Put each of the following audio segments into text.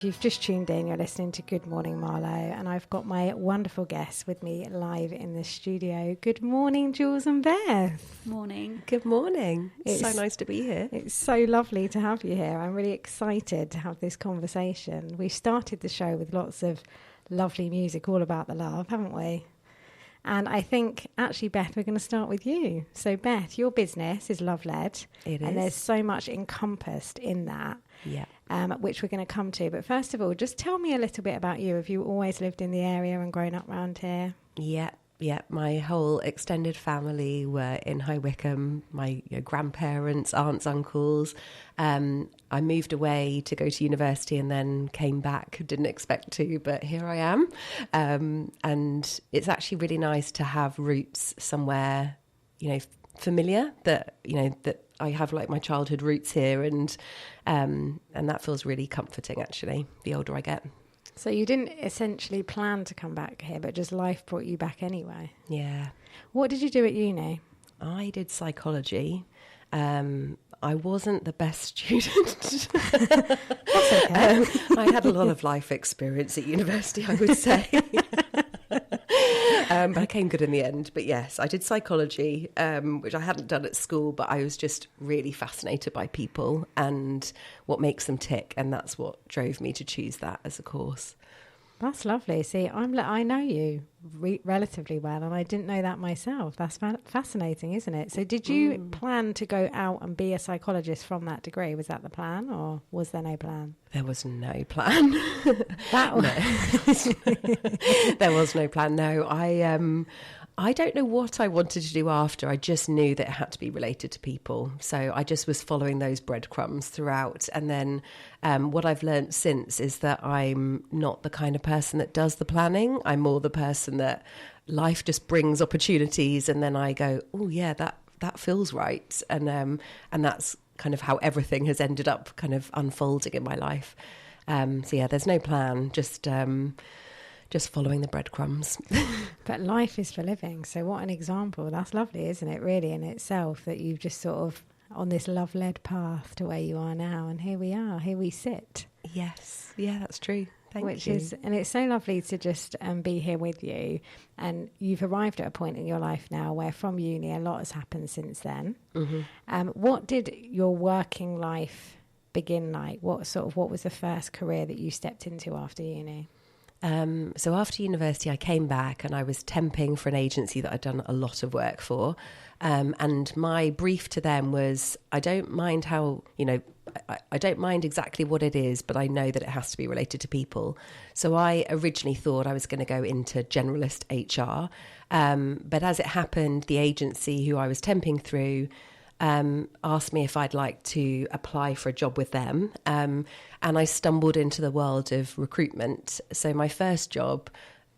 You've just tuned in, you're listening to Good Morning Marlow, and I've got my wonderful guests with me live in the studio. Good morning, Jules and Beth. Morning. Good morning. It's so nice to be here. It's so lovely to have you here. I'm really excited to have this conversation. We started the show with lots of lovely music all about the love, haven't we? And I think, actually, Beth, we're going to start with you. So, Beth, your business is love-led. It is. And there's so much encompassed in that. Yeah. Which we're going to come to. But first of all, just tell me a little bit about you. Have you always lived in the area and grown up around here? Yeah. My whole extended family were in High Wycombe. My grandparents, aunts, uncles. I moved away to go to university and then came back. Didn't expect to, but here I am. And it's actually really nice to have roots somewhere, familiar, that I have like my childhood roots here, and that feels really comforting, actually, the older I get. So you didn't essentially plan to come back here, but just life brought you back anyway. Yeah. What did you do at uni? I did psychology. I wasn't the best student. That's okay. I had a lot of life experience at university, I would say. But I came good in the end. But yes, I did psychology, which I hadn't done at school, but I was just really fascinated by people and what makes them tick. And that's what drove me to choose that as a course. That's lovely. See, I know you relatively well, and I didn't know that myself. That's fascinating, isn't it? So did you plan to go out and be a psychologist from that degree? Was that the plan, or was there no plan? There was no plan. There was no plan. No, I don't know what I wanted to do after. I just knew that it had to be related to people. So I just was following those breadcrumbs throughout. And then what I've learned since is that I'm not the kind of person that does the planning. I'm more the person that life just brings opportunities. And then I go, oh, yeah, that feels right. And that's kind of how everything has ended up kind of unfolding in my life. So, yeah, there's no plan, just following the breadcrumbs. But life is for living. So what an example. That's lovely, isn't it, really, in itself, that you've just sort of on this love-led path to where you are now. And here we are. Here we sit. Yes. Yeah, that's true. Thank you. And it's so lovely to just be here with you. And you've arrived at a point in your life now where from uni, a lot has happened since then. Mm-hmm. What did your working life begin like? What was the first career that you stepped into after uni? So after university, I came back and I was temping for an agency that I'd done a lot of work for. And my brief to them was, I don't mind how, I don't mind exactly what it is, but I know that it has to be related to people. So I originally thought I was going to go into generalist HR. But as it happened, the agency who I was temping through asked me if I'd like to apply for a job with them. And I stumbled into the world of recruitment. So my first job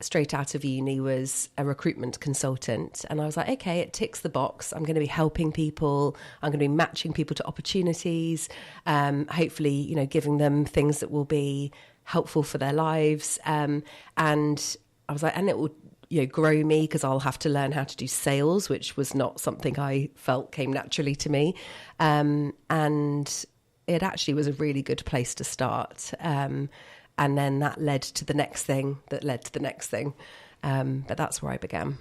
straight out of uni was a recruitment consultant. And I was like, okay, it ticks the box. I'm going to be helping people. I'm going to be matching people to opportunities, hopefully, giving them things that will be helpful for their lives. And I was like, and it will grow me because I'll have to learn how to do sales, which was not something I felt came naturally to me. And it actually was a really good place to start. And then that led to the next thing that led to the next thing. But that's where I began.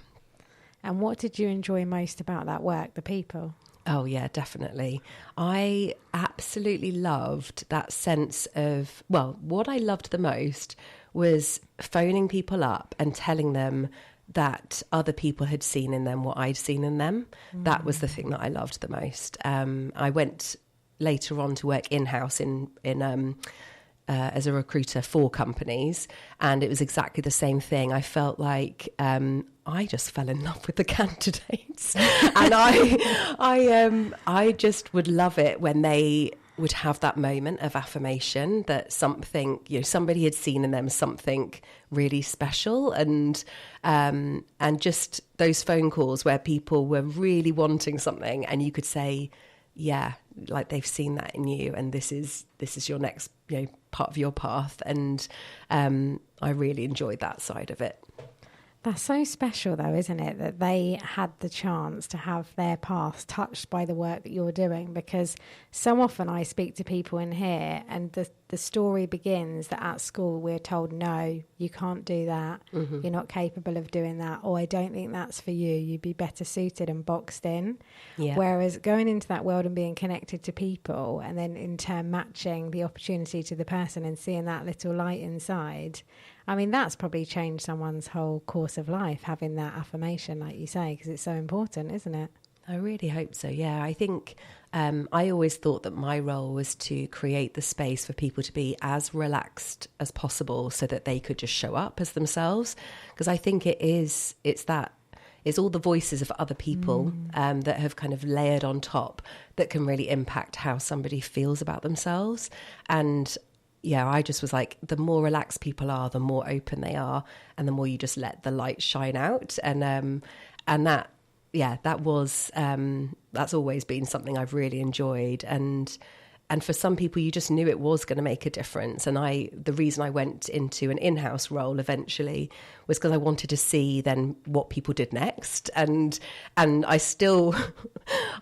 And what did you enjoy most about that work, the people? Oh, yeah, definitely. I absolutely loved that sense of, what I loved the most was phoning people up and telling them that other people had seen in them what I'd seen in them. That was the thing that I loved the most. I went later on to work in-house as a recruiter for companies, and it was exactly the same thing. I felt like I just fell in love with the candidates, and I just would love it when they would have that moment of affirmation that something, somebody had seen in them something really special, and just those phone calls where people were really wanting something, and you could say, yeah, like they've seen that in you, and this is your next part of your path, and I really enjoyed that side of it. That's so special, though, isn't it, that they had the chance to have their paths touched by the work that you're doing? Because so often I speak to people in here, and the the story begins that at school we're told, no, you can't do that. You're not capable of doing that. Or I don't think that's for you. You'd be better suited and boxed in. Yeah. Whereas going into that world and being connected to people and then in turn matching the opportunity to the person and seeing that little light inside, I mean, that's probably changed someone's whole course of life, having that affirmation, like you say, because it's so important, isn't it? I really hope so, yeah. I think I always thought that my role was to create the space for people to be as relaxed as possible so that they could just show up as themselves. Because I think it's all the voices of other people that have kind of layered on top that can really impact how somebody feels about themselves. And yeah, I just was like, the more relaxed people are, the more open they are, and the more you just let the light shine out. And that, yeah, that's always been something I've really enjoyed. And for some people, you just knew it was going to make a difference. And the reason I went into an in-house role eventually was because I wanted to see then what people did next. And I still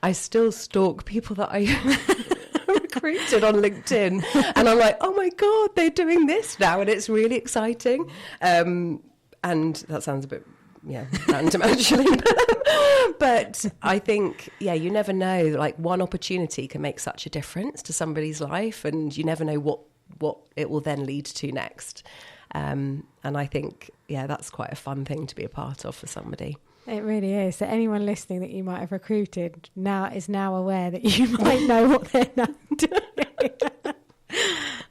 stalk people that I recruited on LinkedIn, and I'm like, oh my God, they're doing this now, and it's really exciting. And that sounds a bit random actually, but I think you never know, like one opportunity can make such a difference to somebody's life, and you never know what it will then lead to next. And I think that's quite a fun thing to be a part of for somebody. It really is. So anyone listening that you might have recruited is now aware that you might know what they're now doing.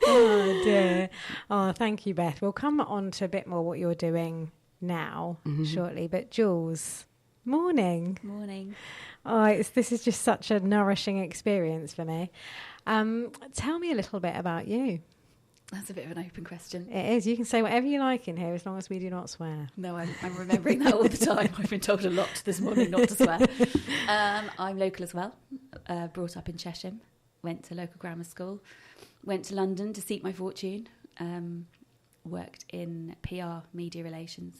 Oh dear. Oh, thank you, Beth. We'll come on to a bit more what you're doing now shortly. But Jules, morning. Morning. Oh, this is just such a nourishing experience for me. Tell me a little bit about you. That's a bit of an open question. It is. You can say whatever you like in here as long as we do not swear. No, I'm remembering that all the time. I've been told a lot this morning not to swear. I'm local as well. Brought up in Cheshire. Went to local grammar school. Went to London to seek my fortune. Worked in PR, media relations,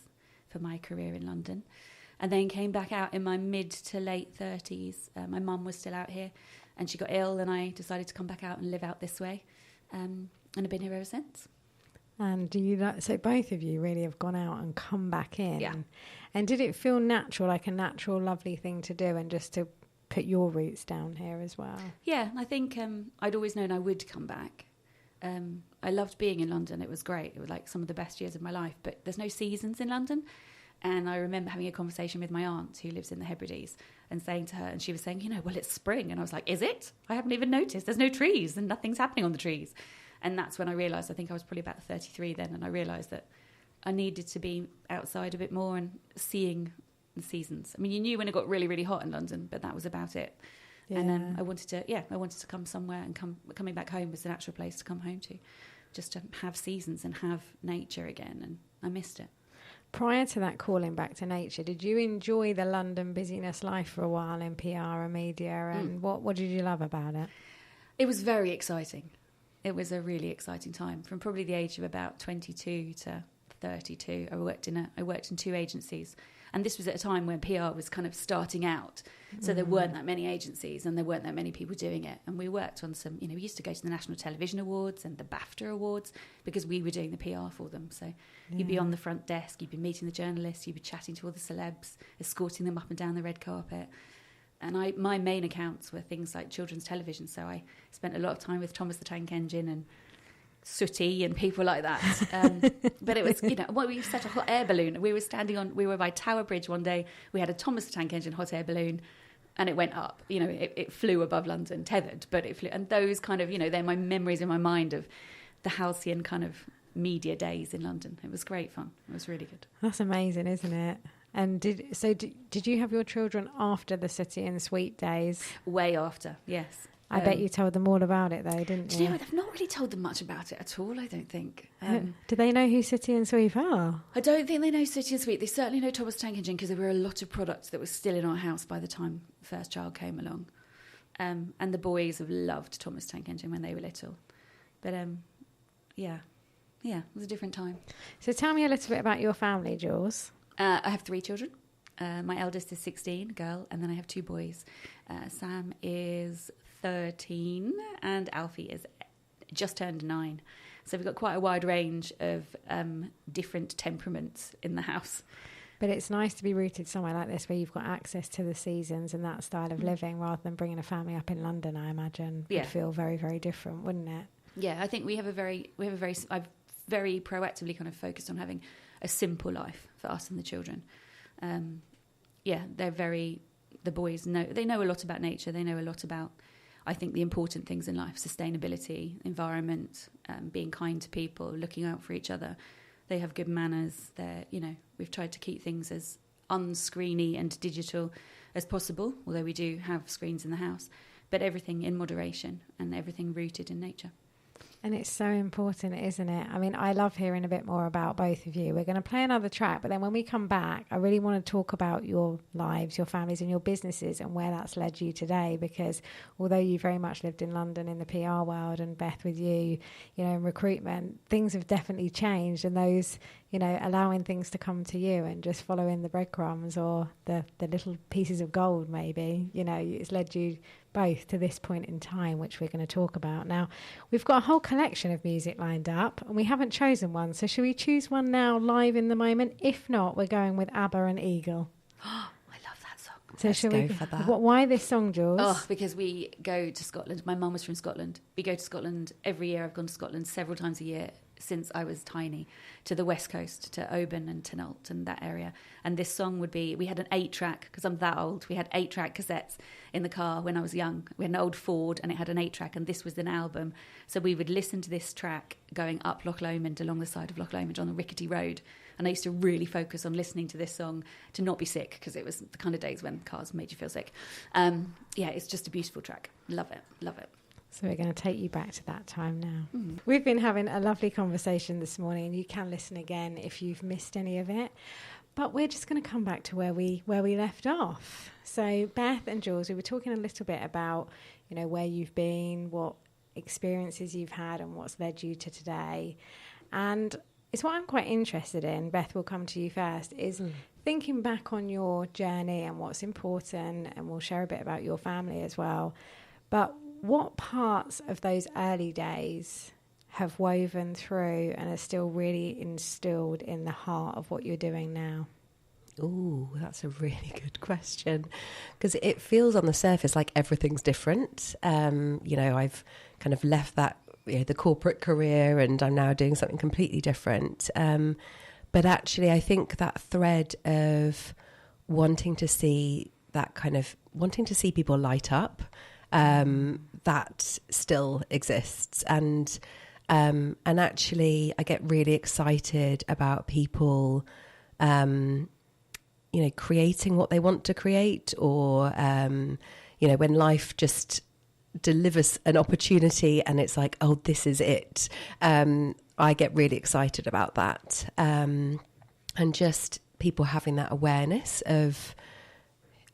for my career in London. And then came back out in my mid to late 30s. My mum was still out here and she got ill, and I decided to come back out and live out this way. And I've been here ever since. And so both of you really have gone out and come back in. Yeah. And did it feel natural, like a natural, lovely thing to do, and just to put your roots down here as well? Yeah, I think I'd always known I would come back. I loved being in London. It was great. It was like some of the best years of my life. But there's no seasons in London. And I remember having a conversation with my aunt who lives in the Hebrides and saying to her, and she was saying, well, it's spring. And I was like, is it? I haven't even noticed. There's no trees and nothing's happening on the trees. And that's when I realised, I think I was probably about 33 then, and I realised that I needed to be outside a bit more and seeing the seasons. I mean, you knew when it got really, really hot in London, but that was about it. Yeah. And I wanted to come somewhere, and coming back home was the natural place to come home to, just to have seasons and have nature again, and I missed it. Prior to that calling back to nature, did you enjoy the London busyness life for a while in PR and media, and what did you love about it? It was very exciting. It was a really exciting time. From probably the age of about 22 to 32, I worked in 2 agencies. And this was at a time when PR was kind of starting out. So there weren't that many agencies and there weren't that many people doing it. And we worked on some, we used to go to the National Television Awards and the BAFTA Awards because we were doing the PR for them. So you'd be on the front desk, you'd be meeting the journalists, you'd be chatting to all the celebs, escorting them up and down the red carpet. And my main accounts were things like children's television. So I spent a lot of time with Thomas the Tank Engine and Sooty and people like that. But it was, we set a hot air balloon. We were by Tower Bridge one day. We had a Thomas the Tank Engine hot air balloon and it went up. It flew above London, tethered, but it flew. And those kind of, they're my memories in my mind of the halcyon kind of media days in London. It was great fun. It was really good. That's amazing, isn't it? And did you have your children after the City and Sweet days? Way after, yes. I bet you told them all about it, though, didn't you? I've not really told them much about it at all, I don't think. Do they know who City and Sweet are? I don't think they know City and Sweet. They certainly know Thomas Tank Engine because there were a lot of products that were still in our house by the time the first child came along. And the boys have loved Thomas Tank Engine when they were little. But, yeah, it was a different time. So tell me a little bit about your family, Jules. I have 3 children. My eldest is 16, girl, and then I have 2 boys. Sam is 13 and Alfie is just turned 9. So we've got quite a wide range of different temperaments in the house. But it's nice to be rooted somewhere like this where you've got access to the seasons and that style of living, rather than bringing a family up in London, I imagine. Would feel very, very different, wouldn't it? Yeah, I think I've very proactively kind of focused on having a simple life for us and the children. The boys know a lot about nature. They know a lot about, I think, the important things in life: sustainability, environment, being kind to people, looking out for each other. They have good manners. We've tried to keep things as unscreeny and digital as possible, although we do have screens in the house, but everything in moderation and everything rooted in nature. And it's so important, isn't it? I mean, I love hearing a bit more about both of you. We're going to play another track, but then when we come back, I really want to talk about your lives, your families and your businesses and where that's led you today, because although you very much lived in London in the PR world, and Beth with you, in recruitment, things have definitely changed, and those, allowing things to come to you and just following the breadcrumbs or the little pieces of gold, maybe, it's led you both to this point in time, which we're going to talk about. Now, we've got a whole collection of music lined up and we haven't chosen one. So should we choose one now live in the moment? If not, we're going with ABBA and Eagle. I love that song. So shall we go for that? Why this song, Jules? Oh, because we go to Scotland. My mum was from Scotland. We go to Scotland every year. I've gone to Scotland several times a year since I was tiny, to the west coast, to Oban and Tynalt and that area. And this song we had an 8-track, because I'm that old, we had 8-track cassettes in the car when I was young. We had an old Ford and it had an 8-track, and this was an album. So we would listen to this track going up Loch Lomond, along the side of Loch Lomond on the rickety road. And I used to really focus on listening to this song to not be sick, because it was the kind of days when cars made you feel sick. It's just a beautiful track. Love it, love it. So we're going to take you back to that time now. We've been having a lovely conversation this morning, and you can listen again if you've missed any of it. But we're just going to come back to where we left off. So Beth and Jules, we were talking a little bit about, where you've been, what experiences you've had, and what's led you to today. And it's what I'm quite interested in. Beth, will come to you first, is thinking back on your journey and what's important, and we'll share a bit about your family as well. But what parts of those early days have woven through and are still really instilled in the heart of what you're doing now? Oh, that's a really good question, because it feels on the surface like everything's different. I've kind of left that, the corporate career, and I'm now doing something completely different. But actually, I think that thread of wanting to see people light up, that still exists, and actually I get really excited about people creating what they want to create, or when life just delivers an opportunity and it's like, oh, this is it. I get really excited about that, and just people having that awareness of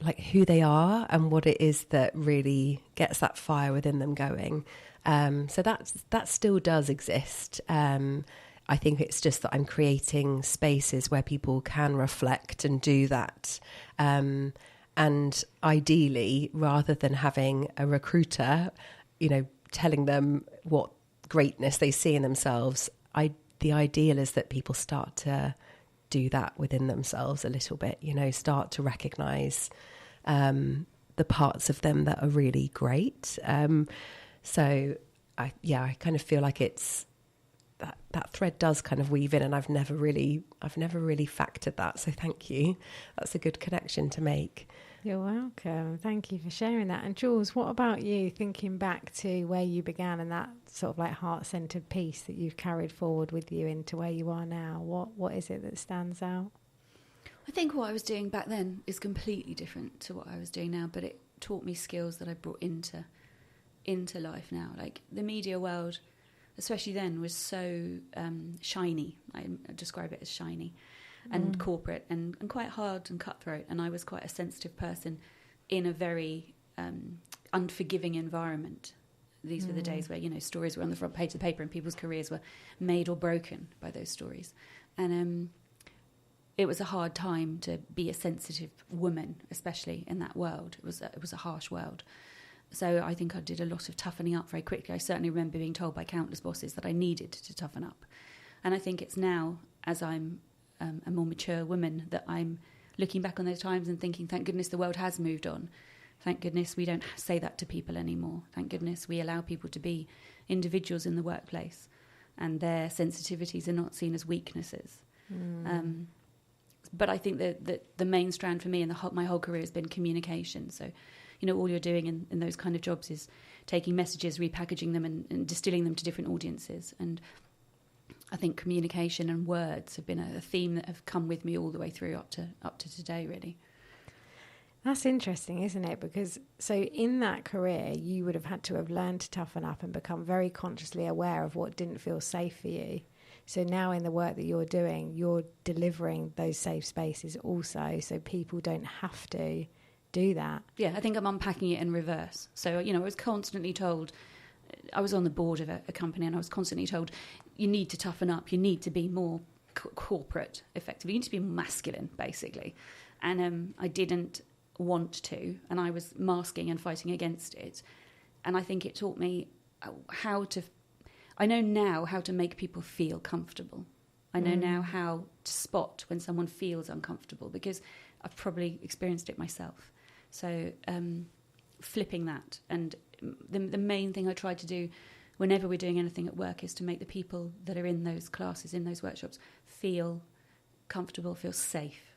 like who they are and what it is that really gets that fire within them going. So that still does exist. I think it's just that I'm creating spaces where people can reflect and do that. And ideally, rather than having a recruiter, telling them what greatness they see in themselves, the ideal is that people start to do that within themselves a little bit, start to recognise the parts of them that are really great. So I kind of feel like it's that thread does kind of weave in, and I've never really factored that. So thank you. That's a good connection to make. You're welcome. Thank you for sharing that. And Jules, what about you, thinking back to where you began and that sort of like heart-centered piece that you've carried forward with you into where you are now? What is it that stands out? I think what I was doing back then is completely different to what I was doing now, but it taught me skills that I brought into life now. Like the media world, especially then, was so shiny. I describe it as shiny and corporate and quite hard and cutthroat. And I was quite a sensitive person in a very unforgiving environment. These were the days where, stories were on the front page of the paper and people's careers were made or broken by those stories. And it was a hard time to be a sensitive woman, especially in that world. It was a harsh world. So I think I did a lot of toughening up very quickly. I certainly remember being told by countless bosses that I needed to toughen up. And I think it's now, as I'm a more mature woman, that I'm looking back on those times and thinking, thank goodness the world has moved on. Thank goodness we don't say that to people anymore. Thank goodness we allow people to be individuals in the workplace and their sensitivities are not seen as weaknesses. But I think that the main strand for me and my whole career has been communication. So, all you're doing in those kind of jobs is taking messages, repackaging them and distilling them to different audiences. And I think communication and words have been a theme that have come with me all the way through up to today, really. That's interesting, isn't it? Because so in that career, you would have had to have learned to toughen up and become very consciously aware of what didn't feel safe for you. So now in the work that you're doing, you're delivering those safe spaces also, so people don't have to do that. Yeah, I think I'm unpacking it in reverse. So, I was constantly told, I was on the board of a company and I was constantly told, you need to toughen up, you need to be more corporate, effectively. You need to be masculine, basically. And I didn't want to, and I was masking and fighting against it. And I think it taught me I know now how to make people feel comfortable. I know now how to spot when someone feels uncomfortable, because I've probably experienced it myself. So flipping that, and the main thing I try to do whenever we're doing anything at work is to make the people that are in those classes, in those workshops, feel comfortable, feel safe,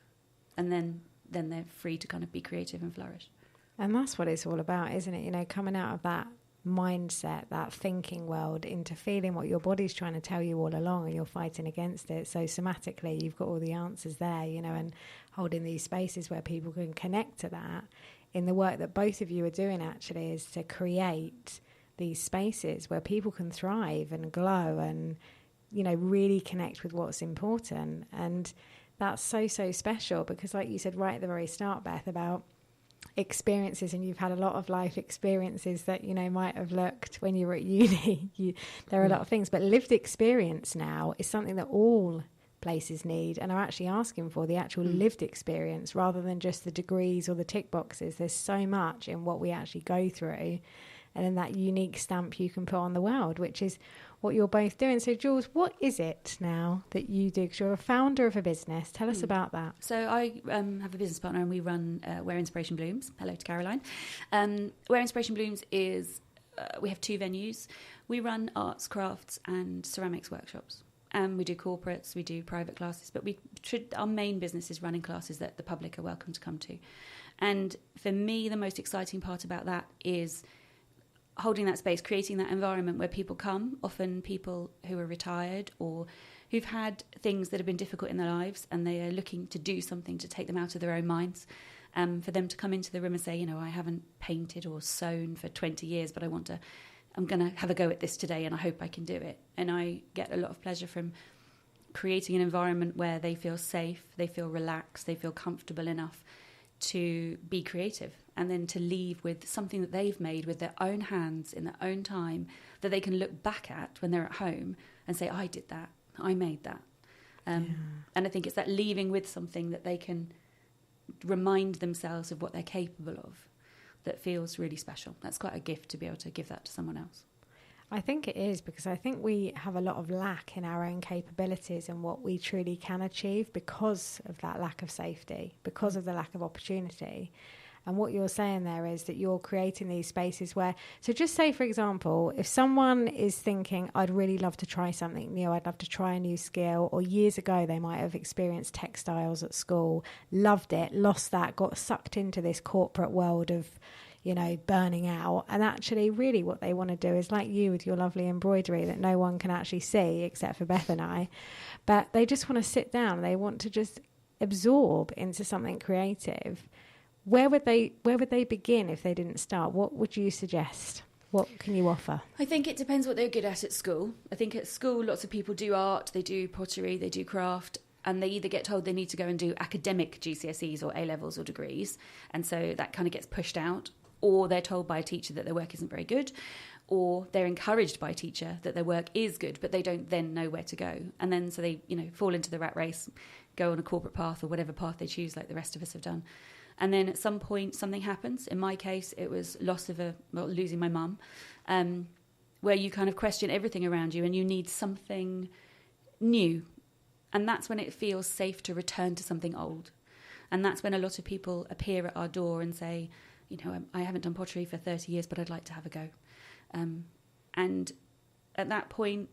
and then they're free to kind of be creative and flourish. And that's what it's all about, isn't it? Coming out of that mindset, that thinking world, into feeling what your body's trying to tell you all along, and you're fighting against it. So somatically, you've got all the answers there, and holding these spaces where people can connect to that. In the work that both of you are doing, actually, is to create these spaces where people can thrive and glow and, really connect with what's important. And that's so, so special, because like you said right at the very start, Beth, about experiences, and you've had a lot of life experiences that might have looked when you were at uni there are a lot of things, but lived experience now is something that all places need and are actually asking for, the actual lived experience rather than just the degrees or the tick boxes. There's so much in what we actually go through, and then that unique stamp you can put on the world, which is what you're both doing. So Jules, what is it now that you do? Because you're a founder of a business. Tell us about that. So I have a business partner and we run Where Inspiration Blooms. Hello to Caroline. Where Inspiration Blooms is, we have 2 venues. We run arts, crafts and ceramics workshops. We do corporates, we do private classes, but our main business is running classes that the public are welcome to come to. And for me, the most exciting part about that is holding that space, creating that environment where people come, often people who are retired or who've had things that have been difficult in their lives, and they are looking to do something to take them out of their own minds. For them to come into the room and say, I haven't painted or sewn for 20 years, but I'm going to have a go at this today and I hope I can do it. And I get a lot of pleasure from creating an environment where they feel safe, they feel relaxed, they feel comfortable enough to be creative, and then to leave with something that they've made with their own hands in their own time that they can look back at when they're at home and say, I did that, I made that. And I think it's that leaving with something that they can remind themselves of what they're capable of that feels really special. That's quite a gift to be able to give that to someone else. I think it is, because I think we have a lot of lack in our own capabilities and what we truly can achieve because of that lack of safety, because of the lack of opportunity. And what you're saying there is that you're creating these spaces where, so just say, for example, if someone is thinking, I'd really love to try something new, I'd love to try a new skill, or years ago they might have experienced textiles at school, loved it, lost that, got sucked into this corporate world of, burning out. And actually really what they want to do is like you with your lovely embroidery that no one can actually see except for Beth and I, but they just want to sit down, they want to just absorb into something creative. Where would they begin if they didn't start? What would you suggest? What can you offer? I think it depends what they're good at school. I think at school lots of people do art, they do pottery, they do craft, and they either get told they need to go and do academic GCSEs or A-levels or degrees, and so that kind of gets pushed out, or they're told by a teacher that their work isn't very good, or they're encouraged by a teacher that their work is good, but they don't then know where to go. And then so they, fall into the rat race, go on a corporate path or whatever path they choose, like the rest of us have done. And then at some point something happens. In my case, it was losing my mum, where you kind of question everything around you and you need something new. And that's when it feels safe to return to something old. And that's when a lot of people appear at our door and say, I haven't done pottery for 30 years, but I'd like to have a go. And at that point,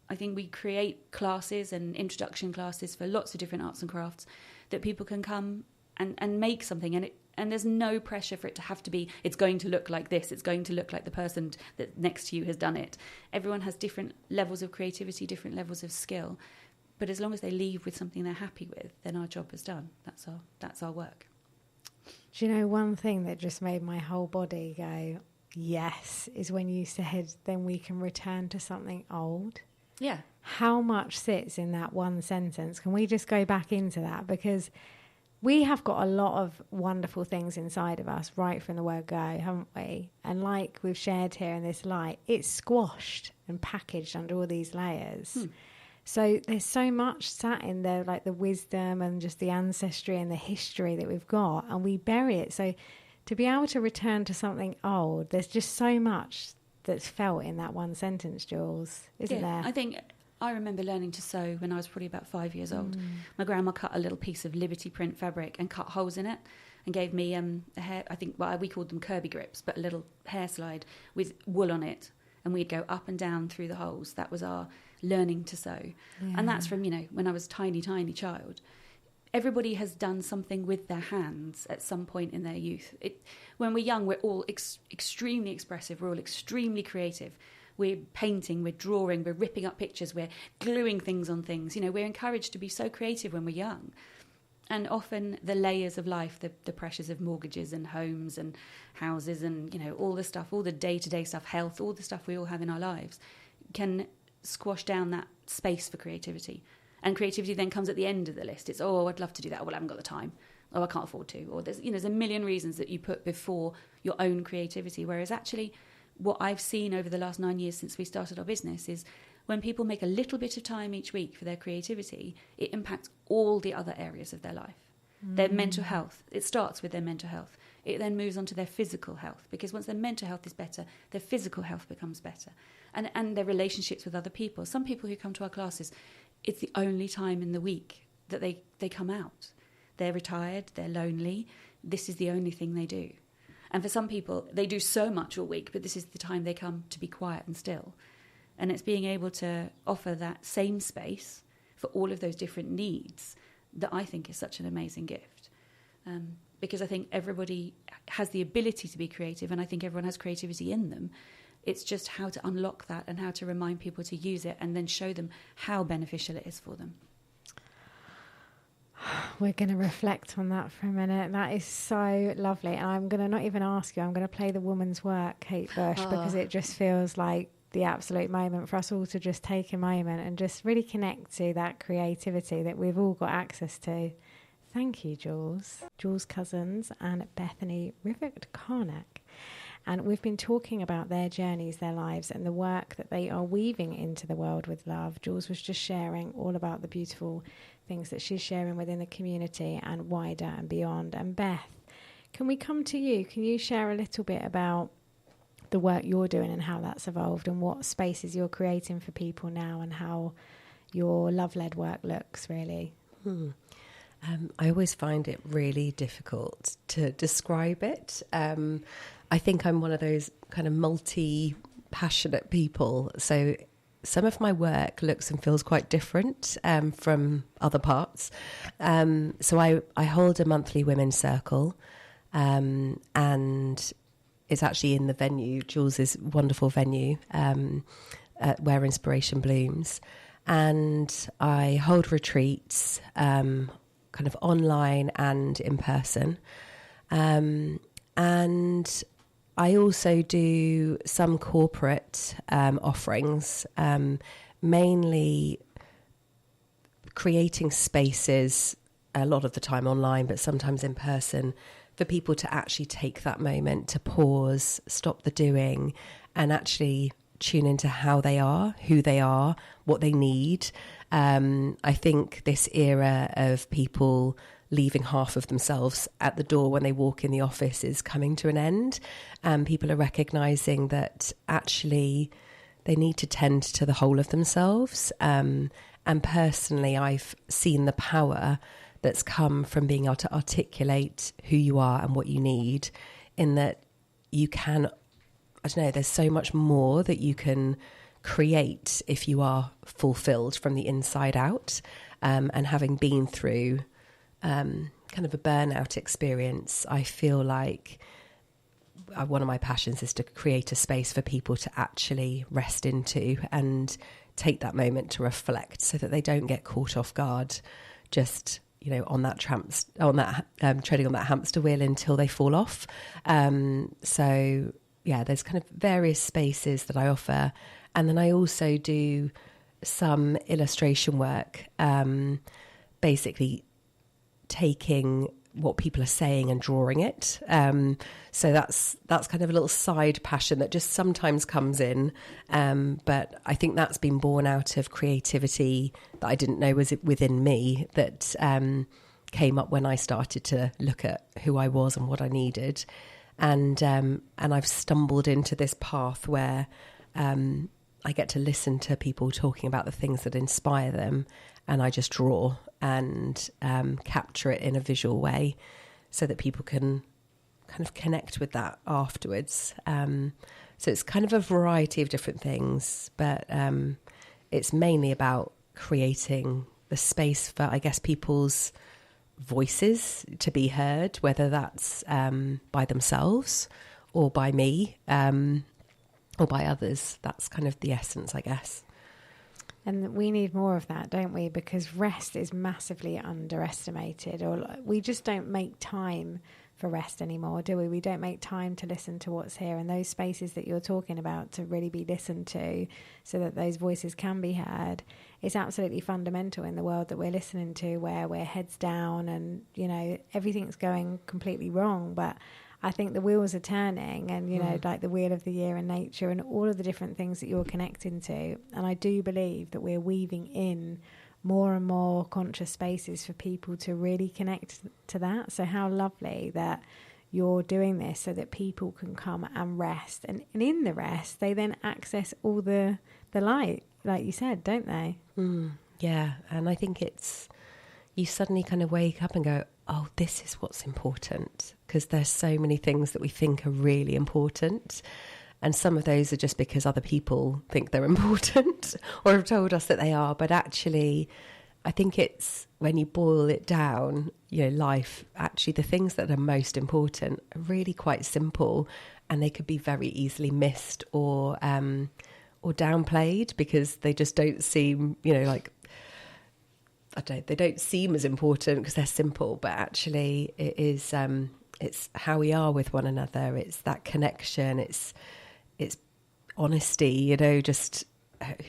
I think we create classes and introduction classes for lots of different arts and crafts that people can come and make something. And there's no pressure for it to have to be, it's going to look like this, it's going to look like the person that next to you has done it. Everyone has different levels of creativity, different levels of skill. But as long as they leave with something they're happy with, then our job is done. That's our work. Do you know one thing that just made my whole body go, yes, is when you said, then we can return to something old? Yeah. How much sits in that one sentence? Can we just go back into that? Because we have got a lot of wonderful things inside of us right from the word go, haven't we? And like we've shared here in this light, it's squashed and packaged under all these layers. So there's so much sat in there, like the wisdom and just the ancestry and the history that we've got, and we bury it. So to be able to return to something old, there's just so much that's felt in that one sentence, Jules, isn't there? I think I remember learning to sew when I was probably about 5 years old. My grandma cut a little piece of Liberty print fabric and cut holes in it and gave me a hair, I think, we called them Kirby grips, but a little hair slide with wool on it. And we'd go up and down through the holes. That was our learning to sew. Yeah. And that's from, when I was a tiny, tiny child. Everybody has done something with their hands at some point in their youth. When we're young, we're all extremely expressive. We're all extremely creative. We're painting, we're drawing, we're ripping up pictures, we're gluing things on things. We're encouraged to be so creative when we're young. And often the layers of life, the pressures of mortgages and homes and houses and, all the stuff, all the day-to-day stuff, health, all the stuff we all have in our lives can squash down that space for creativity. And creativity then comes at the end of the list. It's, I'd love to do that. Well, I haven't got the time. I can't afford to. Or there's a million reasons that you put before your own creativity. Whereas actually what I've seen over the last 9 years since we started our business is when people make a little bit of time each week for their creativity, it impacts all the other areas of their life. Their mental health, it starts with their mental health. It then moves on to their physical health, because once their mental health is better, their physical health becomes better. And their relationships with other people. Some people who come to our classes, it's the only time in the week that they come out. They're retired, they're lonely. This is the only thing they do. And for some people, they do so much all week, but this is the time they come to be quiet and still. And it's being able to offer that same space for all of those different needs that I think is such an amazing gift. Because I think everybody has the ability to be creative, and I think everyone has creativity in them. It's just how to unlock that and how to remind people to use it and then show them how beneficial it is for them. We're going to reflect on that for a minute. That is so lovely. And I'm going to not even ask you, I'm going to play the woman's work, Kate Bush, because it just feels like the absolute moment for us all to just take a moment and just really connect to that creativity that we've all got access to. Thank you, Jules. Jules Cousins and Bethany Rivett-Carnac. And we've been talking about their journeys, their lives, and the work that they are weaving into the world with love. Jules was just sharing all about the beautiful things that she's sharing within the community and wider and beyond. And Beth, can we come to you? Can you share a little bit about the work you're doing and how that's evolved and what spaces you're creating for people now and how your love-led work looks, really? I always find it really difficult to describe it. I think I'm one of those kind of multi-passionate people. So some of my work looks and feels quite different from other parts. So I hold a monthly women's circle, and it's actually in the venue, Jules's wonderful venue, where inspiration blooms. And I hold retreats, kind of online and in person. And I also do some corporate offerings, mainly creating spaces, a lot of the time online, but sometimes in person, for people to actually take that moment to pause, stop the doing, and actually tune into how they are, who they are, what they need. I think this era of people leaving half of themselves at the door when they walk in the office is coming to an end. People are recognising that actually they need to tend to the whole of themselves. And personally, I've seen the power that's come from being able to articulate who you are and what you need, in that you can, I don't know, there's so much more that you can create if you are fulfilled from the inside out. And having been through kind of a burnout experience, I feel like one of my passions is to create a space for people to actually rest into and take that moment to reflect, so that they don't get caught off guard just, you know, on that treading on that hamster wheel until they fall off. So yeah, there's kind of various spaces that I offer. And then I also do some illustration work, basically taking what people are saying and drawing it. So that's kind of a little side passion that just sometimes comes in. But I think that's been born out of creativity that I didn't know was within me, that came up when I started to look at who I was and what I needed. And I've stumbled into this path where I get to listen to people talking about the things that inspire them, and I just draw and capture it in a visual way so that people can kind of connect with that afterwards. So it's kind of a variety of different things, but it's mainly about creating the space for, I guess, people's voices to be heard, whether that's by themselves or by me, or by others. That's kind of the essence, I guess. And we need more of that, don't we? Because rest is massively underestimated, or we just don't make time for rest anymore, do we? We don't make time to listen to what's here, and those spaces that you're talking about to really be listened to so that those voices can be heard. It's absolutely fundamental in the world that we're listening to, where we're heads down and, you know, everything's going completely wrong. But I think the wheels are turning, and, you know, like the wheel of the year in nature and all of the different things that you're connecting to. And I do believe that we're weaving in more and more conscious spaces for people to really connect to that. So how lovely that you're doing this so that people can come and rest. And in the rest, they then access all the light, like you said, don't they? Yeah. And I think you suddenly kind of wake up and go, oh, this is what's important, because there's so many things that we think are really important. And some of those are just because other people think they're important or have told us that they are. But actually, I think it's when you boil it down, you know, life, actually the things that are most important are really quite simple, and they could be very easily missed or downplayed because they just don't seem, you know, like, they don't seem as important because they're simple, but actually it is, it's how we are with one another. It's that connection. It's honesty, you know, just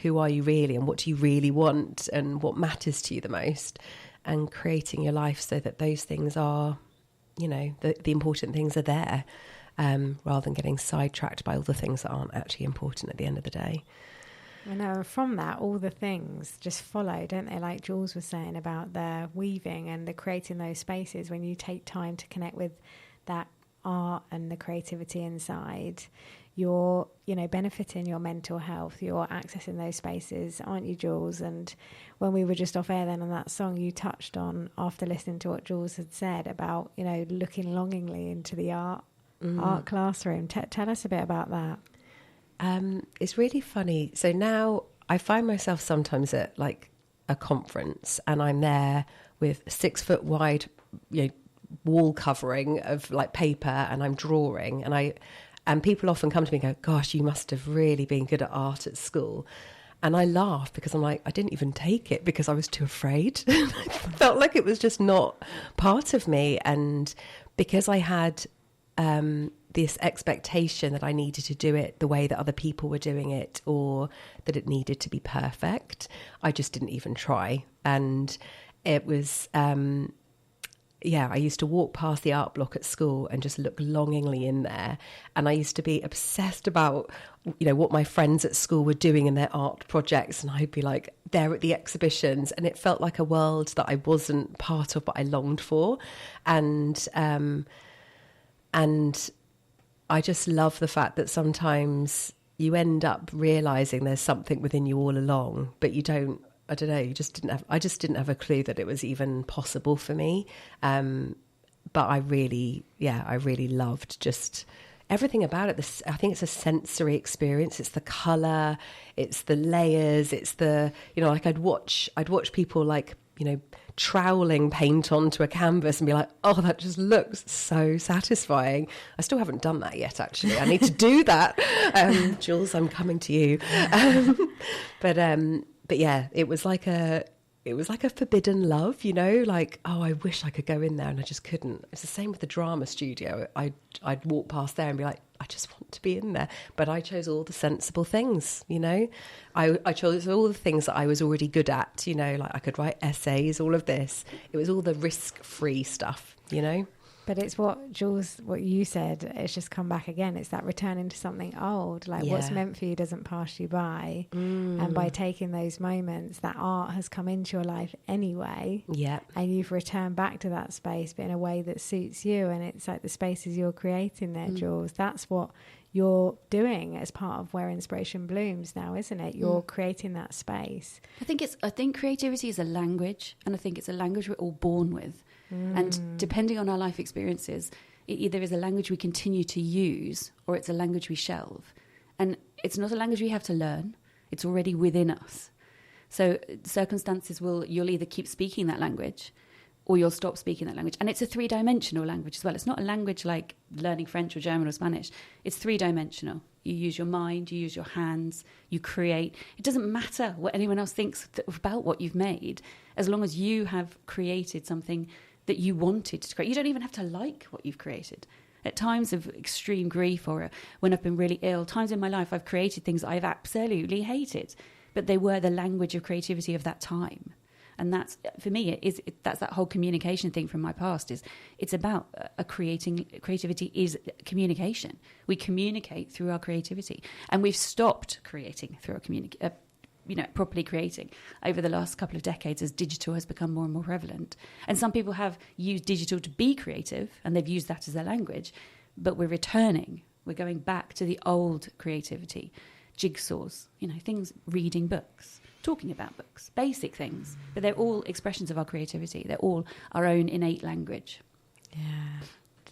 who are you really and what do you really want and what matters to you the most, and creating your life so that those things are, you know, the important things are there, rather than getting sidetracked by all the things that aren't actually important at the end of the day. I know, from that, all the things just follow, don't they? Like Jules was saying about the weaving and the creating those spaces. When you take time to connect with that art and the creativity inside, you're, you know, benefiting your mental health. You're accessing those spaces, aren't you, Jules? And when we were just off air then on that song, you touched on, after listening to what Jules had said about, you know, looking longingly into the art classroom. Tell us a bit about that. It's really funny. So now I find myself sometimes at like a conference, and I'm there with 6 foot wide, you know, wall covering of like paper, and I'm drawing, and people often come to me and go, gosh, you must have really been good at art at school. And I laugh because I'm like, I didn't even take it because I was too afraid. I felt like it was just not part of me. And because I had this expectation that I needed to do it the way that other people were doing it, or that it needed to be perfect, I just didn't even try. And it was I used to walk past the art block at school and just look longingly in there. And I used to be obsessed about, what my friends at school were doing in their art projects. And I'd be like there at the exhibitions, and it felt like a world that I wasn't part of, but I longed for. And I just love the fact that sometimes you end up realizing there's something within you all along, but you don't. I don't know. I just didn't have a clue that it was even possible for me. But I really loved just everything about it. I think it's a sensory experience. It's the colour, it's the layers, it's the, like I'd watch people like, troweling paint onto a canvas and be like, oh, that just looks so satisfying. I still haven't done that yet, actually. I need to do that. Jules, I'm coming to you. But yeah, it was like a forbidden love, like, oh, I wish I could go in there and I just couldn't. It's the same with the drama studio. I'd walk past there and be like, I just want to be in there. But I chose all the sensible things, I chose all the things that I was already good at, like I could write essays, all of this. It was all the risk-free stuff, But it's what you said, it's just come back again. It's that returning to something old, like what's meant for you doesn't pass you by. And by taking those moments, that art has come into your life anyway. Yeah. And you've returned back to that space, but in a way that suits you. And it's like the spaces you're creating there, Jules. That's what you're doing as part of Where Inspiration Blooms now, isn't it? You're creating that space. I think creativity is a language, and I think it's a language we're all born with. And depending on our life experiences, it either is a language we continue to use or it's a language we shelve. And it's not a language we have to learn. It's already within us. So circumstances you'll either keep speaking that language or you'll stop speaking that language. And it's a 3-dimensional language as well. It's not a language like learning French or German or Spanish. It's 3-dimensional. You use your mind, you use your hands, you create. It doesn't matter what anyone else thinks about what you've made, as long as you have created something that you wanted to create. You don't even have to like what you've created. At times of extreme grief or when I've been really ill, times in my life I've created things I've absolutely hated, but they were the language of creativity of that time. And that's, for me, that's that whole communication thing from my past. It's about creativity is communication. We communicate through our creativity, and we've stopped creating through our properly creating over the last couple of decades as digital has become more and more prevalent. And some people have used digital to be creative and they've used that as their language, but we're going back to the old creativity, jigsaws, things, reading books, talking about books, basic things, but they're all expressions of our creativity. They're all our own innate language. Yeah.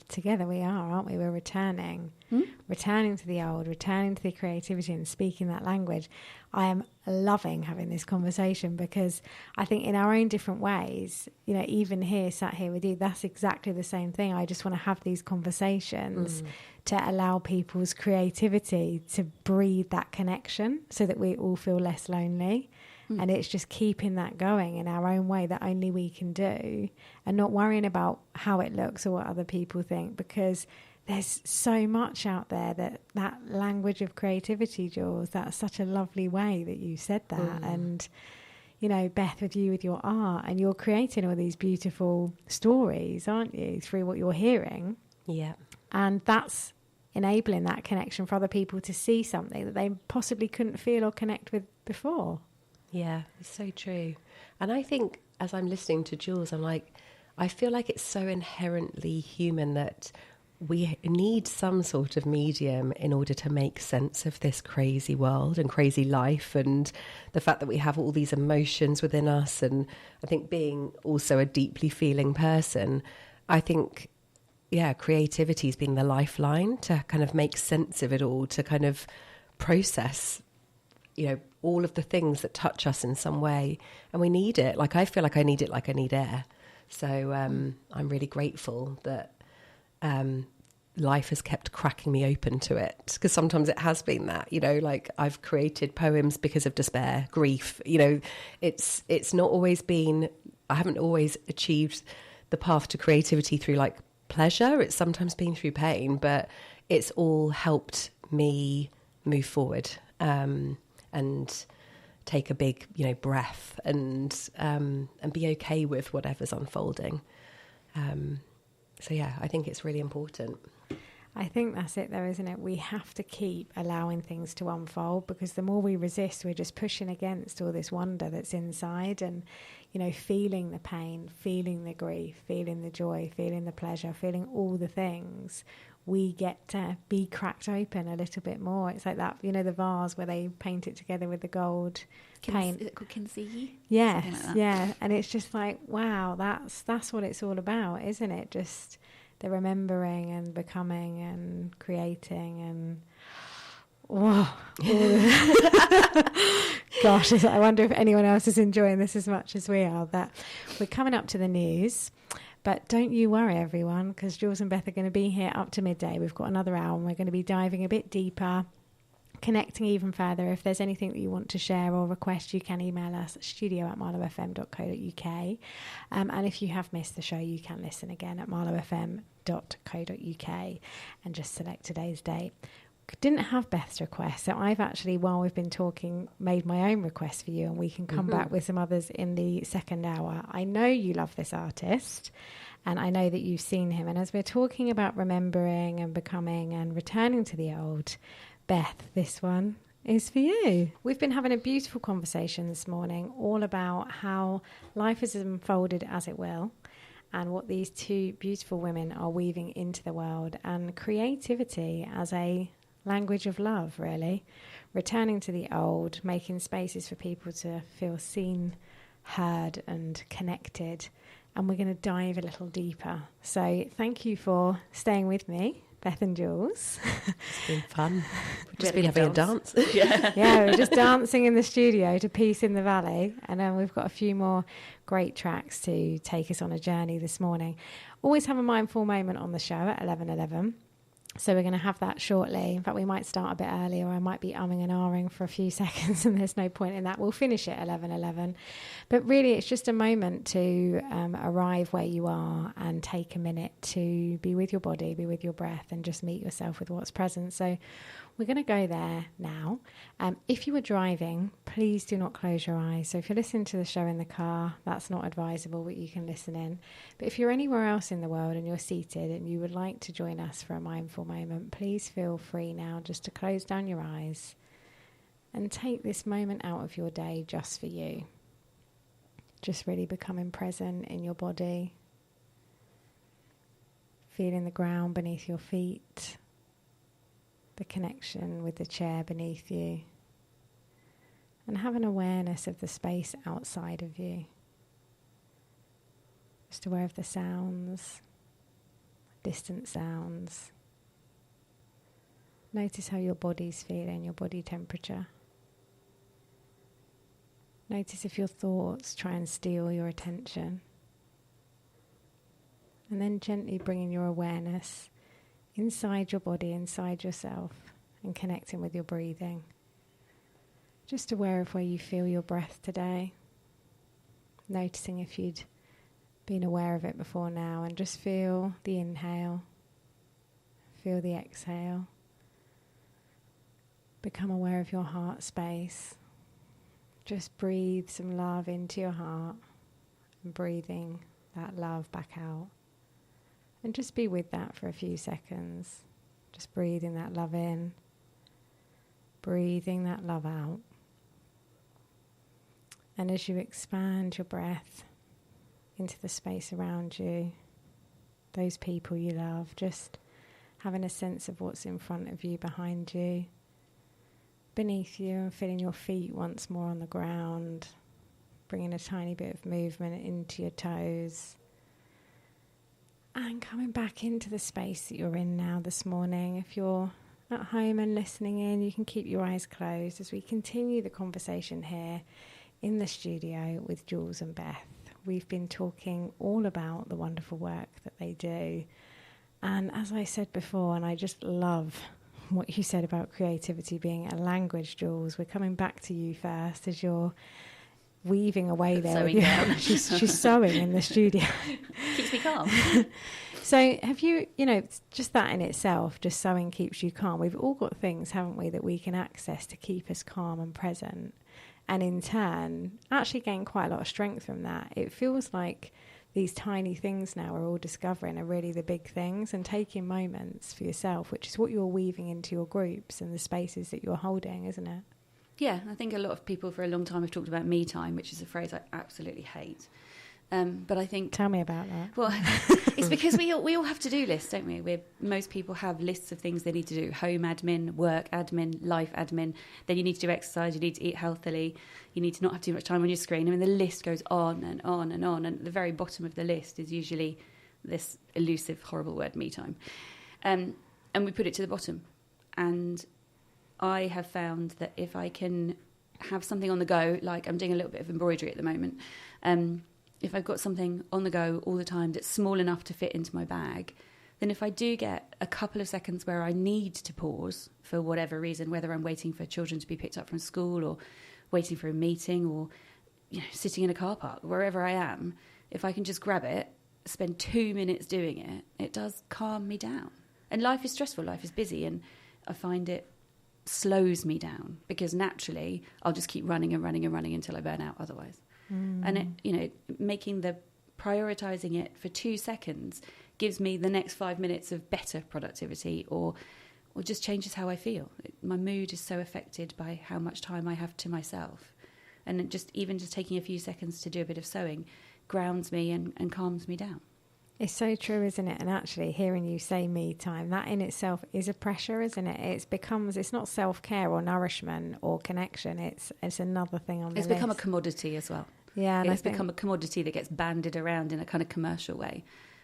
Together we are, aren't we? We're returning to the old, returning to the creativity and speaking that language. I am loving having this conversation because I think in our own different ways, even here, sat here with you, that's exactly the same thing. I just want to have these conversations to allow people's creativity to breathe that connection so that we all feel less lonely. And it's just keeping that going in our own way that only we can do, and not worrying about how it looks or what other people think, because there's so much out there that language of creativity, Jules. That's such a lovely way that you said that. And, Beth, with you, with your art, and you're creating all these beautiful stories, aren't you, through what you're hearing? Yeah. And that's enabling that connection for other people to see something that they possibly couldn't feel or connect with before. Yeah, it's so true. And I think as I'm listening to Jules, I feel like it's so inherently human that we need some sort of medium in order to make sense of this crazy world and crazy life, and the fact that we have all these emotions within us. And I think being also a deeply feeling person, I think, creativity has been the lifeline to kind of make sense of it all, to kind of process all of the things that touch us in some way. And we need it. Like, I feel like I need it like I need air. So I'm really grateful that life has kept cracking me open to it, because sometimes it has been that, like I've created poems because of despair, grief. It's not always been, I haven't always achieved the path to creativity through like pleasure. It's sometimes been through pain, but it's all helped me move forward. And take a big, breath and be okay with whatever's unfolding. So yeah, I think it's really important. I think that's it though, isn't it? We have to keep allowing things to unfold, because the more we resist, we're just pushing against all this wonder that's inside, and, you know, feeling the pain, feeling the grief, feeling the joy, feeling the pleasure, feeling all the things. We get to be cracked open a little bit more. It's like that, you know, the vase where they paint it together with the gold paint. Is it called Kinsey? Yes, like yeah. And it's just like, wow, that's what it's all about, isn't it? Just the remembering and becoming and creating and gosh, I wonder if anyone else is enjoying this as much as we are. That we're coming up to the news, but don't you worry, everyone, because Jules and Beth are going to be here up to midday. We've got another hour and we're going to be diving a bit deeper, connecting even further. If there's anything that you want to share or request, you can email us at studio@marlowfm.co.uk. And if you have missed the show, you can listen again at marlowfm.co.uk and just select today's date. Didn't have Beth's request, so I've actually, while we've been talking, made my own request for you, and we can come back with some others in the second hour. I know you love this artist, and I know that you've seen him, and as we're talking about remembering and becoming and returning to the old, Beth, this one is for you. We've been having a beautiful conversation this morning all about how life has unfolded as it will, and what these two beautiful women are weaving into the world, and creativity as a language of love, really. Returning to the old, making spaces for people to feel seen, heard and connected. And we're going to dive a little deeper. So thank you for staying with me, Beth and Jules. It's been fun. We've just been having a dance. Yeah, we're just dancing in the studio to Peace in the Valley. And then we've got a few more great tracks to take us on a journey this morning. Always have a mindful moment on the show at 11:11. So we're going to have that shortly. In fact, we might start a bit early, or I might be umming and ahhing for a few seconds, and there's no point in that. We'll finish at 11:11. But really, it's just a moment to arrive where you are and take a minute to be with your body, be with your breath, and just meet yourself with what's present. So we're going to go there now. If you were driving, please do not close your eyes. So if you're listening to the show in the car, that's not advisable, but you can listen in. But if you're anywhere else in the world and you're seated and you would like to join us for a mindful moment, please feel free now just to close down your eyes and take this moment out of your day just for you. Just really becoming present in your body, feeling the ground beneath your feet, the connection with the chair beneath you, and have an awareness of the space outside of you. Just aware of the sounds, distant sounds. Notice how your body's feeling, your body temperature. Notice if your thoughts try and steal your attention. And then gently bringing your awareness inside your body, inside yourself, and connecting with your breathing. Just aware of where you feel your breath today. Noticing if you'd been aware of it before now, and just feel the inhale, feel the exhale. Become aware of your heart space. Just breathe some love into your heart, and breathing that love back out. And just be with that for a few seconds. Just breathing that love in, breathing that love out. And as you expand your breath into the space around you, those people you love, just having a sense of what's in front of you, behind you, beneath you, and feeling your feet once more on the ground, bringing a tiny bit of movement into your toes. And coming back into the space that you're in now this morning. If you're at home and listening in, you can keep your eyes closed as we continue the conversation here in the studio with Jules and Beth. We've been talking all about the wonderful work that they do. And as I said before, and I just love what you said about creativity being a language, Jules. We're coming back to you first as you're weaving away there. With she's sewing in the studio. Keeps me calm. So have you, just that in itself, just sewing keeps you calm. We've all got things, haven't we, that we can access to keep us calm and present. And in turn, actually gain quite a lot of strength from that. It feels like these tiny things now we're all discovering are really the big things, and taking moments for yourself, which is what you're weaving into your groups and the spaces that you're holding, isn't it? Yeah, I think a lot of people for a long time have talked about me time, which is a phrase I absolutely hate. But I think... Tell me about that. Well, it's because we all have to-do lists, don't we? Most people have lists of things they need to do. Home admin, work admin, life admin. Then you need to do exercise, you need to eat healthily, you need to not have too much time on your screen. I mean, the list goes on and on and on. And at the very bottom of the list is usually this elusive, horrible word, me time. And we put it to the bottom. And I have found that if I can have something on the go, like I'm doing a little bit of embroidery at the moment, if I've got something on the go all the time that's small enough to fit into my bag, then if I do get a couple of seconds where I need to pause for whatever reason, whether I'm waiting for children to be picked up from school or waiting for a meeting or sitting in a car park, wherever I am, if I can just grab it, spend 2 minutes doing it, it does calm me down. And life is stressful, life is busy, and I find it slows me down because naturally I'll just keep running and running and running until I burn out otherwise. And prioritizing it for 2 seconds gives me the next 5 minutes of better productivity, or just changes how I feel. My mood is so affected by how much time I have to myself, and even just taking a few seconds to do a bit of sewing grounds me and calms me down. It's so true, isn't it? And actually hearing you say me time, that in itself is a pressure, isn't it? It's not self-care or nourishment or connection. It's another thing on the list. It's become a commodity as well. Yeah. And it's become a commodity that gets banded around in a kind of commercial way.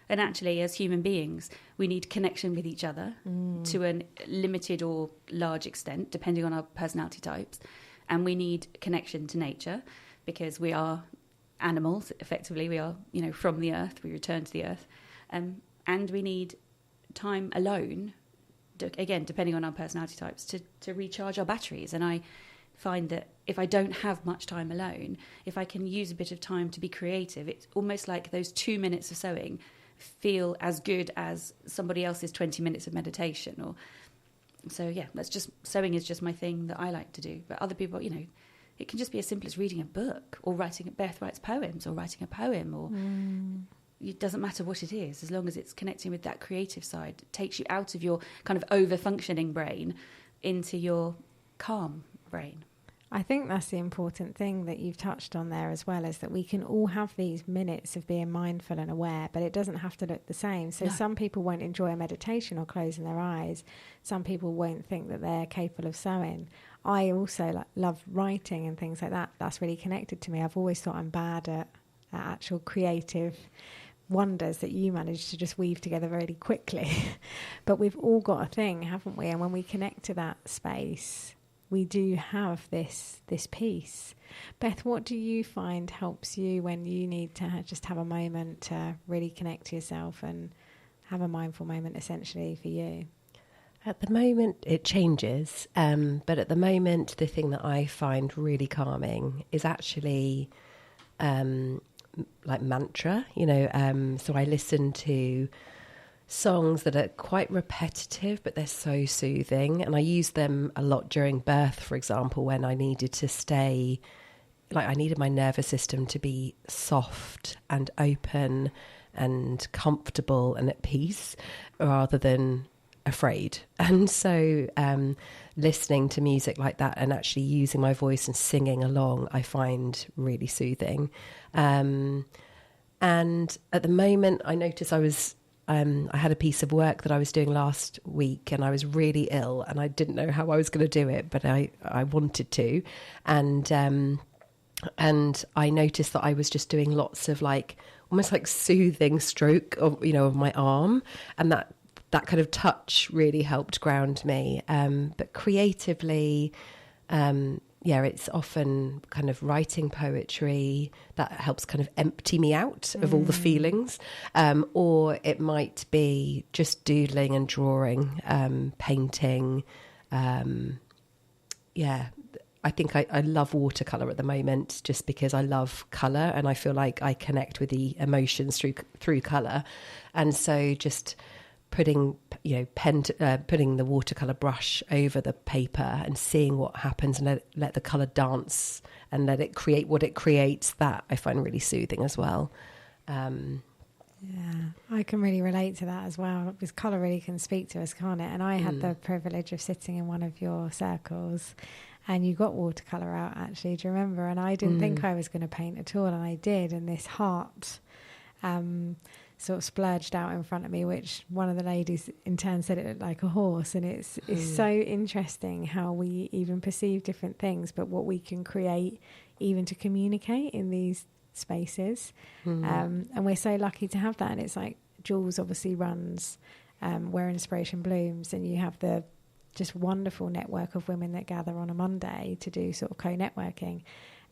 And actually, as human beings, we need connection with each other to a limited or large extent, depending on our personality types. And we need connection to nature because we are animals, effectively. We are, from the earth. We return to the earth. And we need time alone, again, depending on our personality types, to recharge our batteries. And I find that if I don't have much time alone, if I can use a bit of time to be creative, it's almost like those 2 minutes of sewing feel as good as somebody else's 20 minutes of meditation. Sewing is just my thing that I like to do. But other people, it can just be as simple as reading a book or Beth writes poems or writing a poem, or it doesn't matter what it is, as long as it's connecting with that creative side. It takes you out of your kind of over-functioning brain into your calm brain. I think that's the important thing that you've touched on there as well, is that we can all have these minutes of being mindful and aware, but it doesn't have to look the same. So some people won't enjoy a meditation or closing their eyes. Some people won't think that they're capable of sewing. I also love writing and things like that. That's really connected to me. I've always thought I'm bad at actual creative wonders that you manage to just weave together really quickly. But we've all got a thing, haven't we? And when we connect to that space, we do have this piece. Beth, what do you find helps you when you need to just have a moment to really connect to yourself and have a mindful moment, essentially, for you? At the moment, it changes. But at the moment, the thing that I find really calming is actually like mantra, so I listen to songs that are quite repetitive, but they're so soothing. And I use them a lot during birth, for example, when I needed to stay, I needed my nervous system to be soft and open and comfortable and at peace rather than afraid. And so listening to music like that and actually using my voice and singing along, I find really soothing. And at the moment, I noticed I had a piece of work that I was doing last week and I was really ill and I didn't know how I was going to do it, but I wanted to. And I noticed that I was just doing lots of almost like soothing stroke of my arm, and that kind of touch really helped ground me. But creatively, it's often kind of writing poetry that helps kind of empty me out of all the feelings. Or it might be just doodling and drawing, painting. I think I love watercolour at the moment just because I love colour and I feel like I connect with the emotions through colour. And so just putting the watercolour brush over the paper and seeing what happens and let the colour dance and let it create what it creates, that I find really soothing as well. Yeah, I can really relate to that as well, because colour really can speak to us, can't it? And I had the privilege of sitting in one of your circles, and you got watercolour out, actually, do you remember? And I didn't think I was going to paint at all, and I did, and this heart sort of splurged out in front of me, which one of the ladies in turn said it looked like a horse. And it's so interesting how we even perceive different things, but what we can create even to communicate in these spaces. And we're so lucky to have that. And it's like Jules obviously runs Where Inspiration Blooms, and you have the just wonderful network of women that gather on a Monday to do sort of co-networking.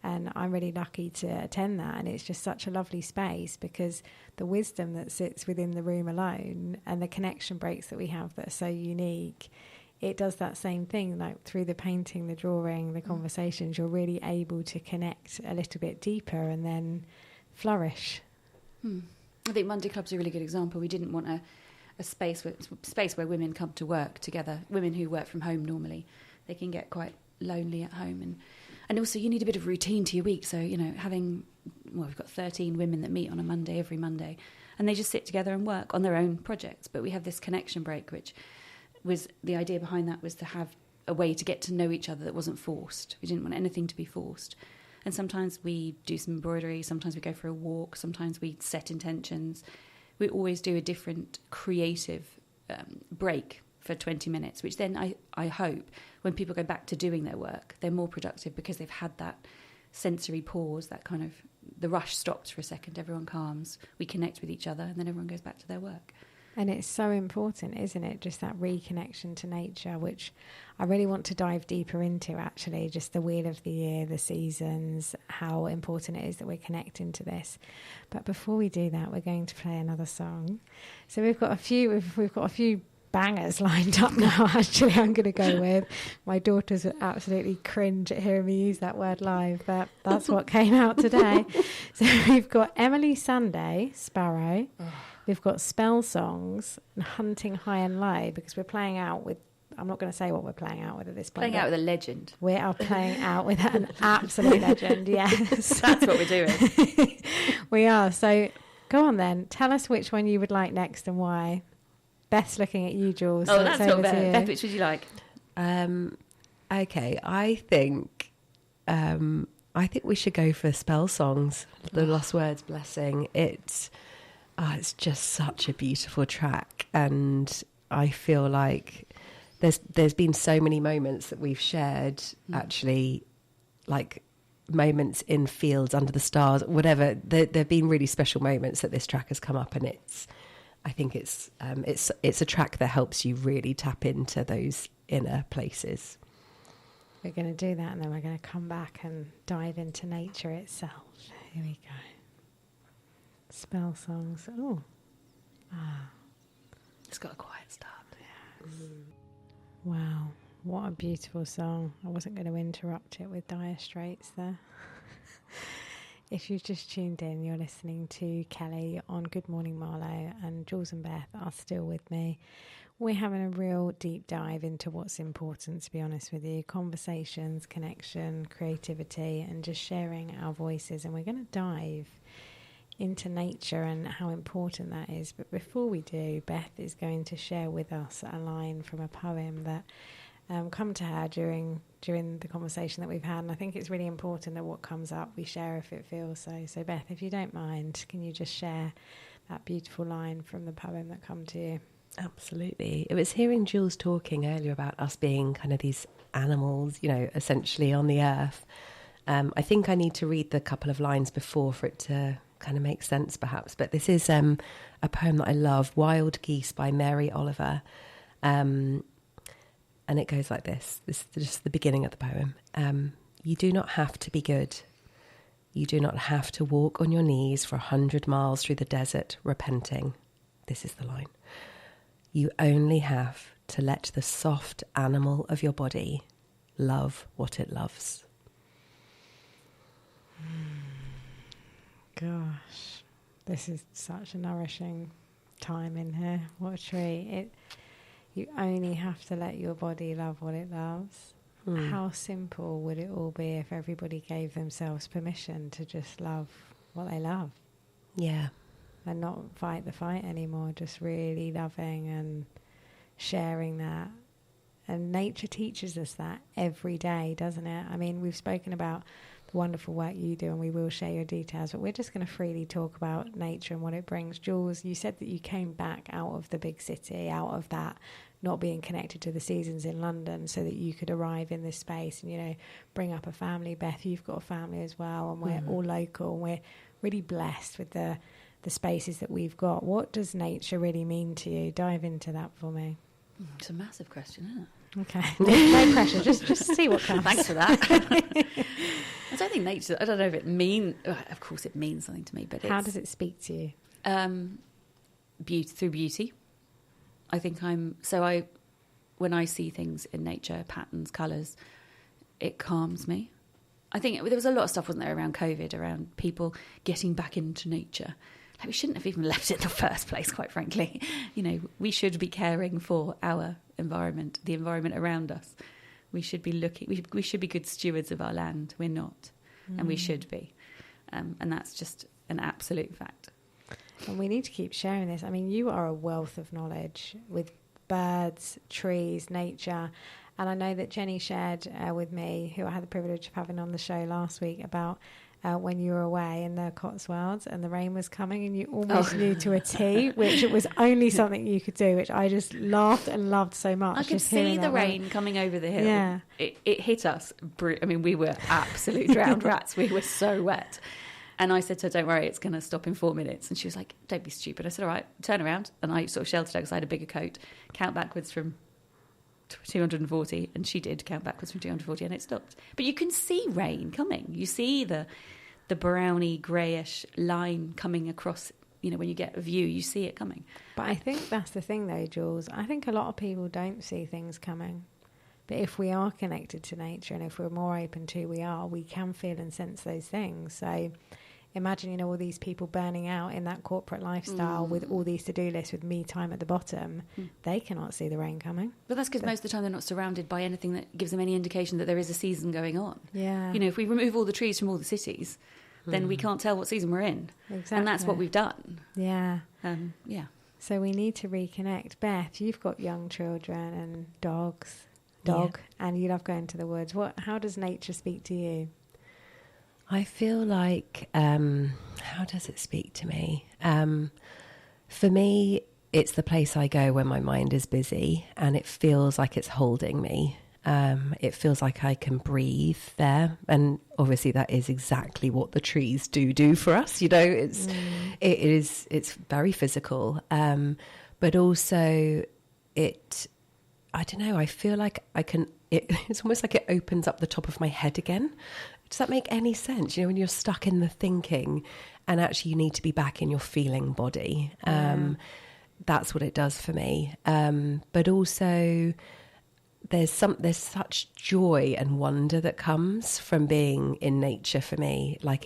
And I'm really lucky to attend that. And it's just such a lovely space, because the wisdom that sits within the room alone and the connection breaks that we have that are so unique, it does that same thing. Like through the painting, the drawing, the conversations, you're really able to connect a little bit deeper and then flourish. I think Monday Club's a really good example. We didn't want a space where women come to work together, women who work from home normally. They can get quite lonely at home, and also you need a bit of routine to your week. So, you know, we've got 13 women that meet on a Monday every Monday, and they just sit together and work on their own projects. But we have this connection break, which was the idea behind that, was to have a way to get to know each other that wasn't forced. We didn't want anything to be forced. And sometimes we do some embroidery, sometimes we go for a walk, sometimes we set intentions. We always do a different creative break for 20 minutes, which then I hope when people go back to doing their work, they're more productive because they've had that sensory pause, that kind of, the rush stops for a second, everyone calms, we connect with each other, and then everyone goes back to their work. And it's so important, isn't it? Just that reconnection to nature, which I really want to dive deeper into, actually, just the wheel of the year, the seasons, how important it is that we're connecting to this. But before we do that, we're going to play another song. So we've got a few bangers lined up now. Actually, I'm going to go with, my daughters would absolutely cringe at hearing me use that word live, but that's what came out today. So we've got Emily Sunday, Sparrow. We've got Spell Songs and Hunting High and Low, because we're playing out with, I'm not going to say what we're playing out with at this point. Playing out with a legend. We are playing out with an absolute legend, yes. That's what we're doing. We are. So go on then. Tell us which one you would like next and why. Beth's looking at you, Jules. Oh, so that's not bad. Beth, which would you like? Okay, I think we should go for Spell Songs, the Lost Words Blessing. It's just such a beautiful track, and I feel like there's been so many moments that we've shared, actually, like moments in fields under the stars, whatever. There've been really special moments that this track has come up, and I think it's a track that helps you really tap into those inner places. We're going to do that, and then we're going to come back and dive into nature itself. Here we go. Spell Songs. Oh. It's got a quiet start. Yes. Wow. What a beautiful song. I wasn't going to interrupt it with Dire Straits there. If you've just tuned in, you're listening to Kelly on Good Morning Marlow, and Jules and Beth are still with me. We're having a real deep dive into what's important, to be honest with you. Conversations, connection, creativity, and just sharing our voices. And we're going to dive into nature and how important that is. But before we do, Beth is going to share with us a line from a poem that come to her during the conversation that we've had. And I think it's really important that what comes up we share if it feels so. So Beth, if you don't mind, can you just share that beautiful line from the poem that come to you? Absolutely. It was hearing Jules talking earlier about us being kind of these animals, you know, essentially on the earth. I think I need to read the couple of lines before for it to kind of make sense, perhaps. But this is a poem that I love, Wild Geese by Mary Oliver. And it goes like this. This is just the beginning of the poem. You do not have to be good. You do not have to walk on your knees for 100 miles through the desert repenting. This is the line. You only have to let the soft animal of your body love what it loves. Gosh, this is such a nourishing time in here. What a treat. You only have to let your body love what it loves. How simple would it all be if everybody gave themselves permission to just love what they love? Yeah, and not fight the fight anymore, just really loving and sharing that. And nature teaches us that every day, doesn't it? I mean, we've spoken about the wonderful work you do, and we will share your details, but we're just going to freely talk about nature and what it brings. Jules, you said that you came back out of the big city, out of that not being connected to the seasons in London, so that you could arrive in this space and, you know, bring up a family. Beth, you've got a family as well, and we're all local, and we're really blessed with the spaces that we've got. What does nature really mean to you? Dive into that for me. It's a massive question, isn't it? Okay. No pressure. Just see what comes. Thanks for that. I don't think nature, I don't know if it means, of course it means something to me, but how does it speak to you? Through beauty. I think when I see things in nature, patterns, colours, it calms me. I think there was a lot of stuff, wasn't there, around COVID, around people getting back into nature. Like, we shouldn't have even left it in the first place, quite frankly. You know, we should be caring for our environment, the environment around us. We should be we should be good stewards of our land. We're not, and we should be. And that's just an absolute fact. And we need to keep sharing this. I mean, you are a wealth of knowledge with birds, trees, nature. And I know that Jenny shared with me, who I had the privilege of having on the show last week, about when you were away in the Cotswolds and the rain was coming and you almost knew to a T, which it was only something you could do, which I just laughed and loved so much. I could see the rain coming over the hill. Yeah. It hit us. I mean, we were absolute drowned rats. We were so wet. And I said to her, don't worry, it's going to stop in 4 minutes. And she was like, don't be stupid. I said, all right, turn around. And I sort of sheltered her because I had a bigger coat, count backwards from 240, and she did count backwards from 240, and it stopped. But you can see rain coming. You see the browny greyish line coming across. You know, when you get a view, you see it coming. But I think that's the thing, though, Jules. I think a lot of people don't see things coming. But if we are connected to nature, and if we're more open to we can feel and sense those things. So imagine, you know, all these people burning out in that corporate lifestyle with all these to-do lists with me time at the bottom. They cannot see the rain coming. But that's because most of the time they're not surrounded by anything that gives them any indication that there is a season going on. Yeah. You know, if we remove all the trees from all the cities, then we can't tell what season we're in. Exactly. And that's what we've done. Yeah. Yeah. So we need to reconnect. Beth, you've got young children and dog, and you love going to the woods. How does nature speak to you? I feel like, how does it speak to me? For me, it's the place I go when my mind is busy, and it feels like it's holding me. It feels like I can breathe there. And obviously that is exactly what the trees do for us. You know, it's very physical. But also I don't know, I feel like it's almost like it opens up the top of my head again. Does that make any sense? You know, when you're stuck in the thinking and actually you need to be back in your feeling body. That's what it does for me. But also there's such joy and wonder that comes from being in nature for me. Like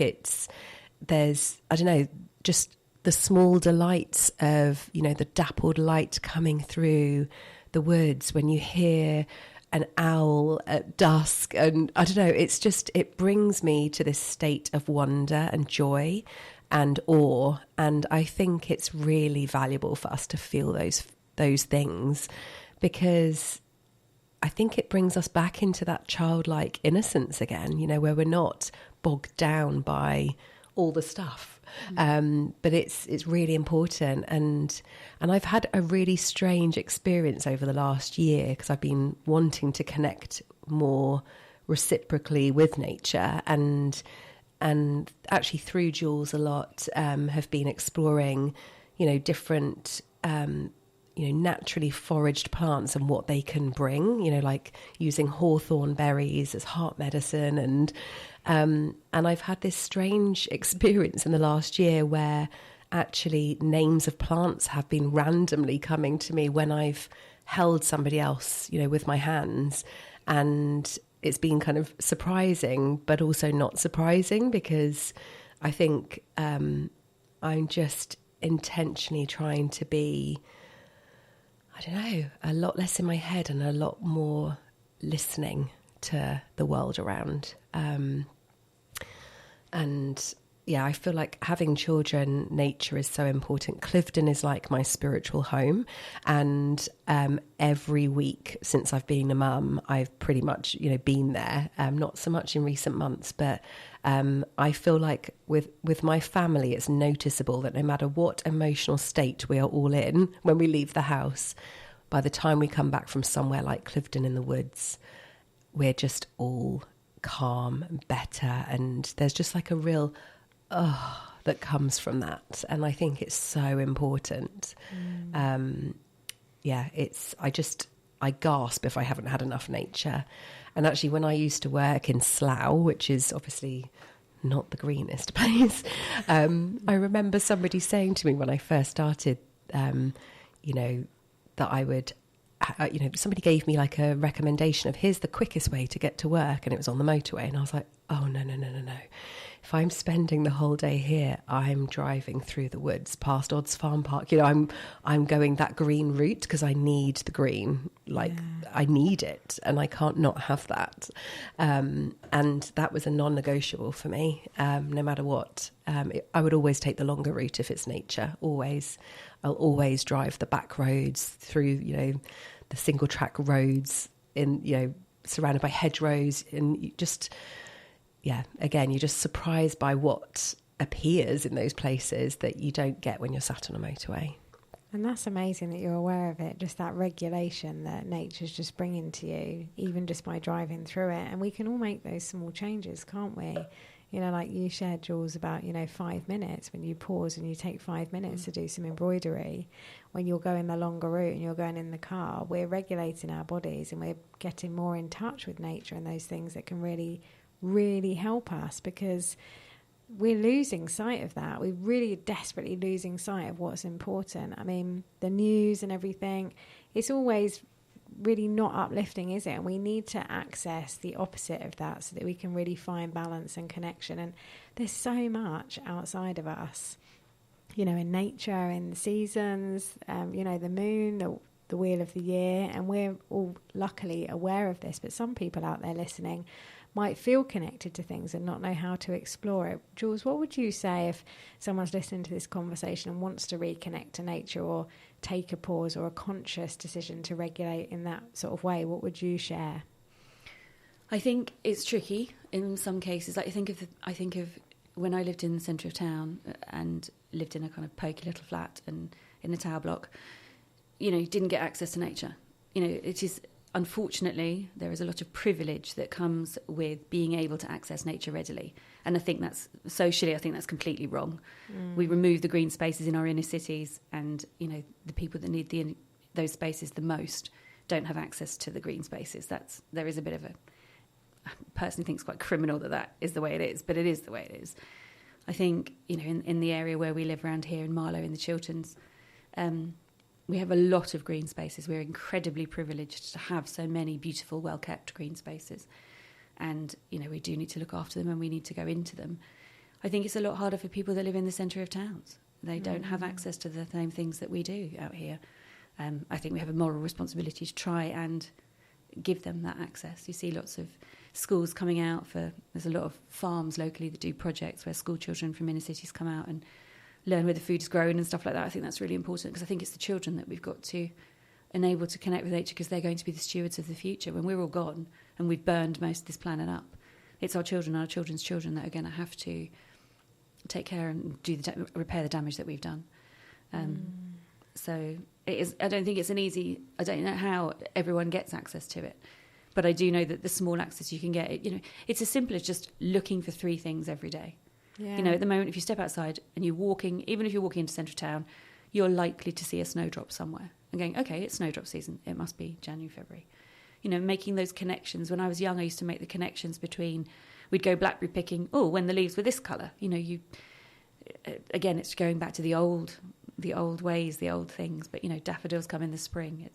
there's, I don't know, just the small delights of, you know, the dappled light coming through the woods when you hear an owl at dusk, and I don't know, it brings me to this state of wonder and joy and awe, and I think it's really valuable for us to feel those things, because I think it brings us back into that childlike innocence again, you know, where we're not bogged down by all the stuff. But it's really important, and I've had a really strange experience over the last year, because I've been wanting to connect more reciprocally with nature, and actually through Jules a lot have been exploring, you know, different you know, naturally foraged plants and what they can bring, you know, like using hawthorn berries as heart medicine. And I've had this strange experience in the last year where actually names of plants have been randomly coming to me when I've held somebody else, you know, with my hands. And it's been kind of surprising, but also not surprising, because I think I'm just intentionally trying to be, I don't know, a lot less in my head and a lot more listening to the world around. And I feel like having children, nature is so important. Clifton is like my spiritual home. And every week since I've been a mum, I've pretty much, been there. Not so much in recent months, but I feel like with my family, it's noticeable that no matter what emotional state we are all in when we leave the house, by the time we come back from somewhere like Clifton in the woods, we're just all calm and better. And there's just like a real that comes from that. And I think it's so important. I gasp if I haven't had enough nature. And actually, when I used to work in Slough, which is obviously not the greenest place, I remember somebody saying to me when I first started, that I would, somebody gave me like a recommendation of here's the quickest way to get to work, and it was on the motorway. And I was like, oh, no. If I'm spending the whole day here, I'm driving through the woods past Odds Farm Park. I'm going that green route because I need the green. I need it, and I can't not have that. And that was a non-negotiable for me, no matter what. I would always take the longer route if it's nature, always. I'll always drive the back roads through, the single track roads surrounded by hedgerows, and again, you're just surprised by what appears in those places that you don't get when you're sat on a motorway. And that's amazing that you're aware of it, just that regulation that nature's just bringing to you, even just by driving through it. And we can all make those small changes, can't we? Like you shared, Jules, about, 5 minutes when you pause and you take 5 minutes to do some embroidery. When you're going the longer route and you're going in the car, we're regulating our bodies and we're getting more in touch with nature and those things that can really really help us, because we're losing sight of that. We're really desperately losing sight of what's important. I mean, the news and everything, it's always really not uplifting, is it? And we need to access the opposite of that so that we can really find balance and connection. And there's so much outside of us, in nature, in the seasons, the moon, the wheel of the year, and we're all luckily aware of this. But some people out there listening might feel connected to things and not know how to explore it. Jules, what would you say if someone's listening to this conversation and wants to reconnect to nature or take a pause or a conscious decision to regulate in that sort of way? What would you share? I think it's tricky in some cases. Like I think of when I lived in the centre of town and lived in a kind of pokey little flat and in a tower block, didn't get access to nature. It is... Unfortunately, there is a lot of privilege that comes with being able to access nature readily. And I think that's completely wrong. We remove the green spaces in our inner cities, and, the people that need those spaces the most don't have access to the green spaces. There is a bit of I personally think it's quite criminal that is the way it is, but it is the way it is. I think, in the area where we live around here in Marlow, in the Chilterns, we have a lot of green spaces. We're incredibly privileged to have so many beautiful, well-kept green spaces. And, we do need to look after them and we need to go into them. I think it's a lot harder for people that live in the centre of towns. They don't have access to the same things that we do out here. I think we have a moral responsibility to try and give them that access. You see lots of schools coming out there's a lot of farms locally that do projects where school children from inner cities come out and learn where the food is grown and stuff like that. I think that's really important, because I think it's the children that we've got to enable to connect with nature, because they're going to be the stewards of the future. When we're all gone and we've burned most of this planet up, it's our children, our children's children that are going to have to take care and repair the damage that we've done. So it is. I don't think it's I don't know how everyone gets access to it, but I do know that the small access you can get, it's as simple as just looking for 3 things every day. Yeah. At the moment, if you step outside and you're walking, even if you're walking into central town, you're likely to see a snowdrop somewhere and going, okay, it's snowdrop season. It must be January, February. Making those connections. When I was young, I used to make the connections between, we'd go blackberry picking, when the leaves were this colour. Again, it's going back to the old ways, the old things. But, daffodils come in the spring.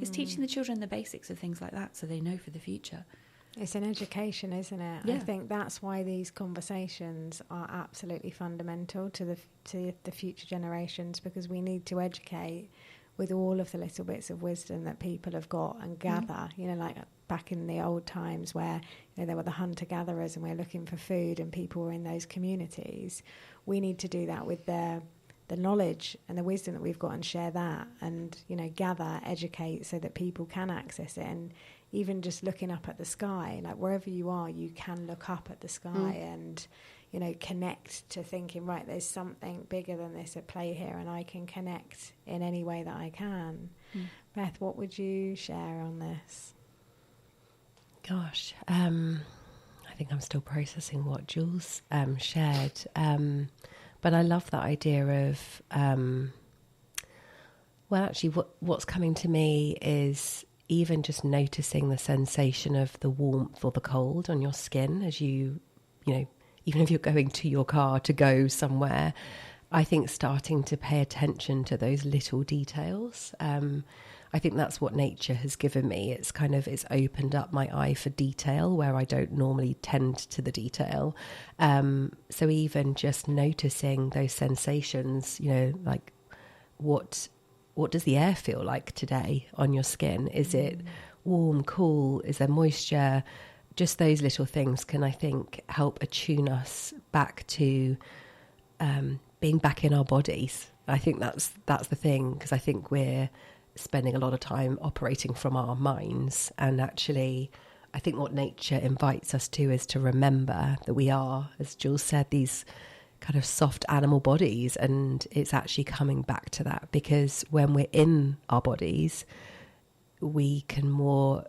It's teaching the children the basics of things like that so they know for the future. It's an education, isn't it? Yeah. I think that's why these conversations are absolutely fundamental to the future generations, because we need to educate with all of the little bits of wisdom that people have got and gather. back in the old times where, you know, there were the hunter-gatherers and we're looking for food and people were in those communities. We need to do that with the knowledge and the wisdom that we've got and share that and, you know, gather, educate so that people can access it. And even just looking up at the sky, like wherever you are, you can look up at the sky and, you know, connect to thinking, right, there's something bigger than this at play here and I can connect in any way that I can. Beth, what would you share on this? Gosh, I think I'm still processing what Jules shared. But I love that idea of, well, actually, what's coming to me is even just noticing the sensation of the warmth or the cold on your skin as you know, even if you're going to your car to go somewhere, I think starting to pay attention to those little details. I think that's what nature has given me. It's opened up my eye for detail where I don't normally tend to the detail. So even just noticing those sensations, you know, like what does the air feel like today on your skin? Is it warm, cool? Is there moisture? Just those little things can, I think, help attune us back to being back in our bodies. I think that's the thing, because I think we're spending a lot of time operating from our minds, and actually I think what nature invites us to is to remember that we are, as Jules said, these kind of soft animal bodies, and it's actually coming back to that, because when we're in our bodies we can more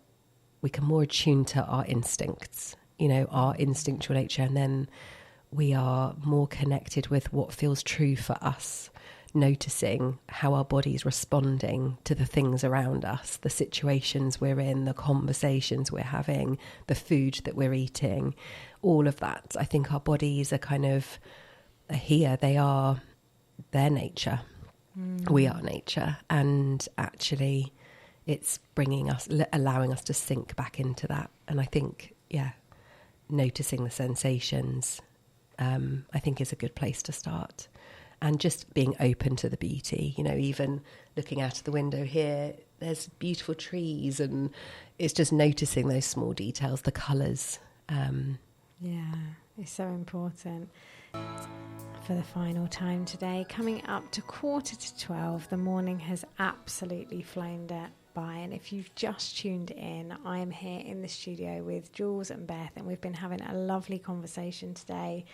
attune to our instincts, you know, our instinctual nature, and then we are more connected with what feels true for us, noticing how our body's responding to the things around us, the situations we're in, the conversations we're having, the food that we're eating, all of that. I think our bodies are here. They're nature. We are nature. And actually it's allowing us to sink back into that. And I think, noticing the sensations, I think is a good place to start. And just being open to the beauty, you know, even looking out of the window here, there's beautiful trees, and it's just noticing those small details, the colours. It's so important. For the final time today, coming up to 11:45, the morning has absolutely flown by. And if you've just tuned in, I am here in the studio with Jules and Beth, and we've been having a lovely conversation today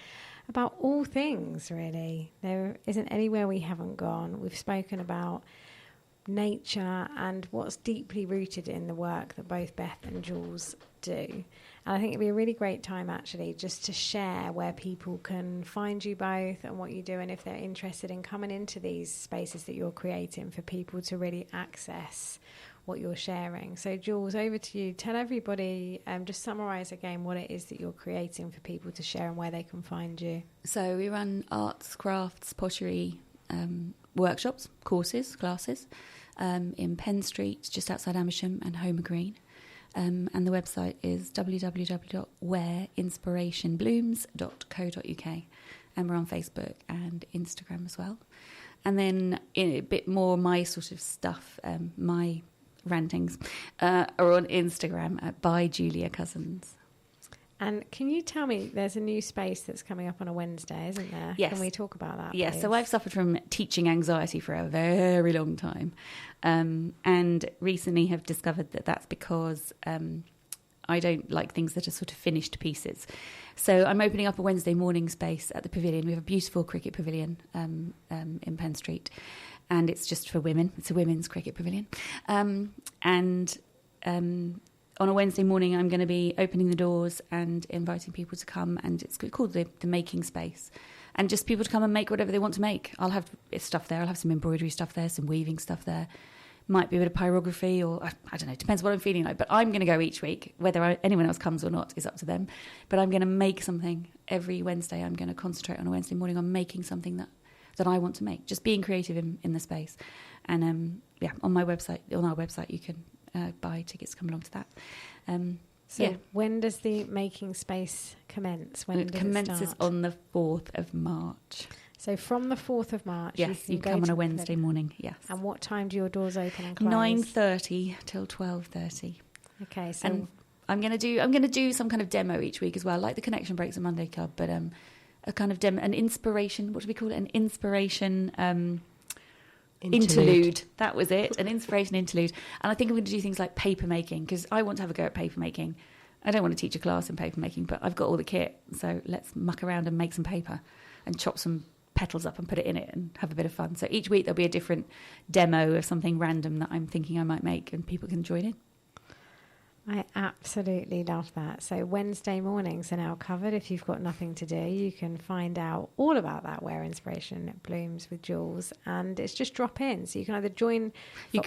about all things, really. There isn't anywhere we haven't gone. We've spoken about nature and what's deeply rooted in the work that both Beth and Jules do. And I think it'd be a really great time, actually, just to share where people can find you both and what you do, and if they're interested in coming into these spaces that you're creating for people to really access what you're sharing. So Jules, over to you. Tell everybody, just summarise again what it is that you're creating for people to share and where they can find you. So we run arts, crafts, pottery, workshops, courses, classes in Penn Street, just outside Amersham, and Homer Green. And the website is www.whereinspirationblooms.co.uk. And we're on Facebook and Instagram as well. And then a bit more my sort of stuff, my rantings are on Instagram at by Julia Cousins. And can you tell me, there's a new space that's coming up on a Wednesday, isn't there? Yes. Can we talk about that? Yes. Please? So I've suffered from teaching anxiety for a very long time, and recently have discovered that that's because I don't like things that are sort of finished pieces. So I'm opening up a Wednesday morning space at the Pavilion. We have a beautiful cricket pavilion in Penn Street, and it's just for women. It's a women's cricket pavilion. On a Wednesday morning, I'm going to be opening the doors and inviting people to come, and it's called the Making Space. And just people to come and make whatever they want to make. I'll have stuff there. I'll have some embroidery stuff there, some weaving stuff there. Might be a bit of pyrography, or I don't know, depends what I'm feeling like. But I'm going to go each week. Whether anyone else comes or not is up to them. But I'm going to make something every Wednesday. I'm going to concentrate on a Wednesday morning on making something that I want to make. Just being creative in the space. And on our website, you can buy tickets to come along to that. When does the Making Space commence? When it commences on the 4th of March. So from the 4th of March, yes, you come on a Wednesday morning. Yes. And what time do your doors open and close? 9:30 till 12:30. Okay, so and I'm going to do some kind of demo each week as well, like the Connection Breaks and Monday Club, but a kind of demo, an inspiration. What do we call it? An inspiration interlude. That was it, an inspiration interlude. And I think I'm going to do things like paper making, because I want to have a go at paper making. I don't want to teach a class in paper making, but I've got all the kit, so let's muck around and make some paper and chop some petals up and put it in it and have a bit of fun. So each week there'll be a different demo of something random that I'm thinking I might make, and people can join in. I absolutely love that. So Wednesday mornings are now covered. If you've got nothing to do, you can find out all about that Where Inspiration Blooms with Jules, and it's just drop in. So you can either join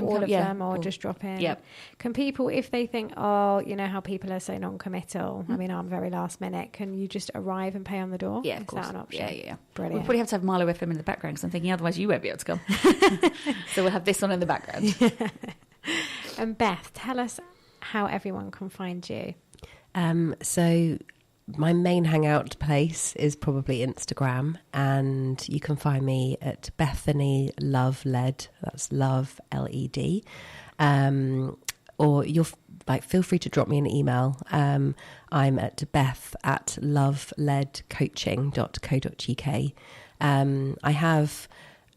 all of them or just drop in. Yep. Can people, if they think, oh, you know how people are so non-committal, I mean, I'm very last minute, can you just arrive and pay on the door? Yeah, of course. Is that an option? Yeah. Brilliant. We'll probably have to have Milo FM in the background, because I'm thinking otherwise you won't be able to come. So we'll have this one in the background. And Beth, tell us how everyone can find you. So my main hangout place is probably Instagram, and you can find me at Bethany Love Led. That's Love LED. Or you'll feel free to drop me an email. I'm at beth@loveledcoaching.co.uk. I have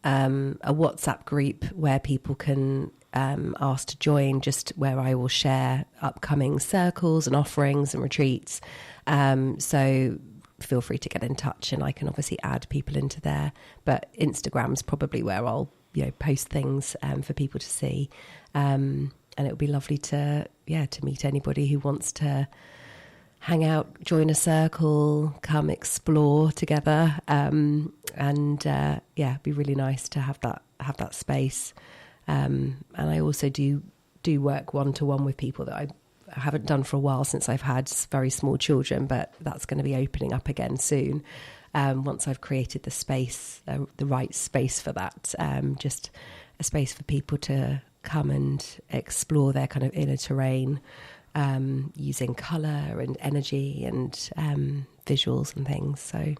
a WhatsApp group where people can asked to join, just where I will share upcoming circles and offerings and retreats. So feel free to get in touch, and I can obviously add people into there. But Instagram's probably where I'll post things for people to see. And it would be lovely to meet anybody who wants to hang out, join a circle, come explore together. And it'd be really nice to have that space. And I also do work one-to-one with people that I haven't done for a while, since I've had very small children, but that's going to be opening up again soon, once I've created the space, the right space for that, just a space for people to come and explore their kind of inner terrain, using colour and energy and visuals and things. So,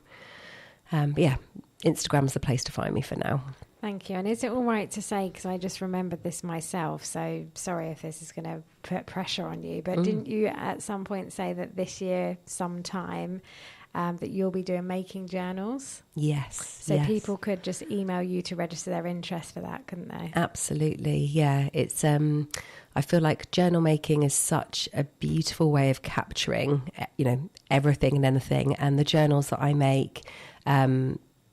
Instagram's the place to find me for now. Thank you. And is it all right to say, because I just remembered this myself, so sorry if this is going to put pressure on you, but didn't you at some point say that this year sometime that you'll be doing making journals? Yes. So people could just email you to register their interest for that, couldn't they? Absolutely. Yeah. It's I feel like journal making is such a beautiful way of capturing, everything and anything. And the journals that I make,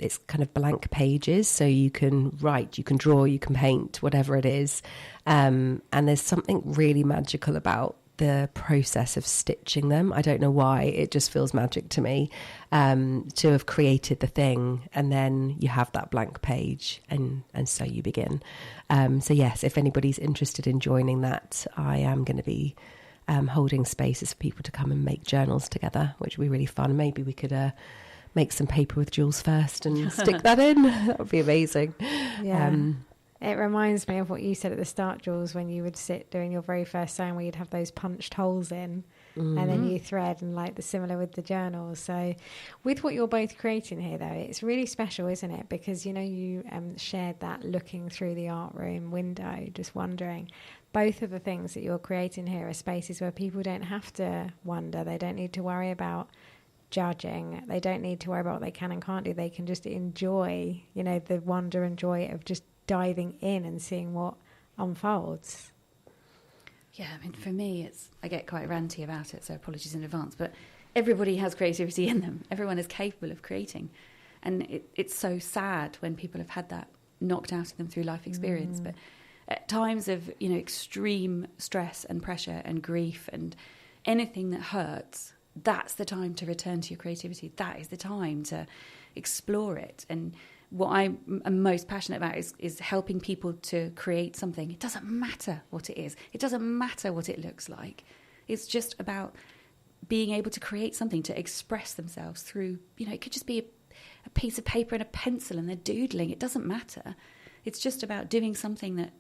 it's kind of blank pages, so you can write, you can draw, you can paint, whatever it is. And there's something really magical about the process of stitching them. I don't know why, it just feels magic to me, to have created the thing, and then you have that blank page, and so you begin. So yes, if anybody's interested in joining that, I am going to be holding spaces for people to come and make journals together, which would be really fun. Maybe we could make some paper with Jules first and stick that in. That would be amazing. Yeah. It reminds me of what you said at the start, Jules, when you would sit doing your very first sewing, where you'd have those punched holes in, and then you thread, and like the similar with the journals. So with what you're both creating here, though, it's really special, isn't it? Because, you shared that looking through the art room window, just wondering. Both of the things that you're creating here are spaces where people don't have to wonder. They don't need to worry about judging. They don't need to worry about what they can and can't do. They can just enjoy, the wonder and joy of just diving in and seeing what unfolds. Yeah, I mean, for me, I get quite ranty about it, so apologies in advance, but everybody has creativity in them. Everyone is capable of creating. And it's so sad when people have had that knocked out of them through life experience. But at times of, extreme stress and pressure and grief and anything that hurts, that's the time to return to your creativity. That is the time to explore it. And what I am most passionate about is helping people to create something. It doesn't matter what it is. It doesn't matter what it looks like. It's just about being able to create something, to express themselves through, it could just be a piece of paper and a pencil and they're doodling. It doesn't matter. It's just about doing something that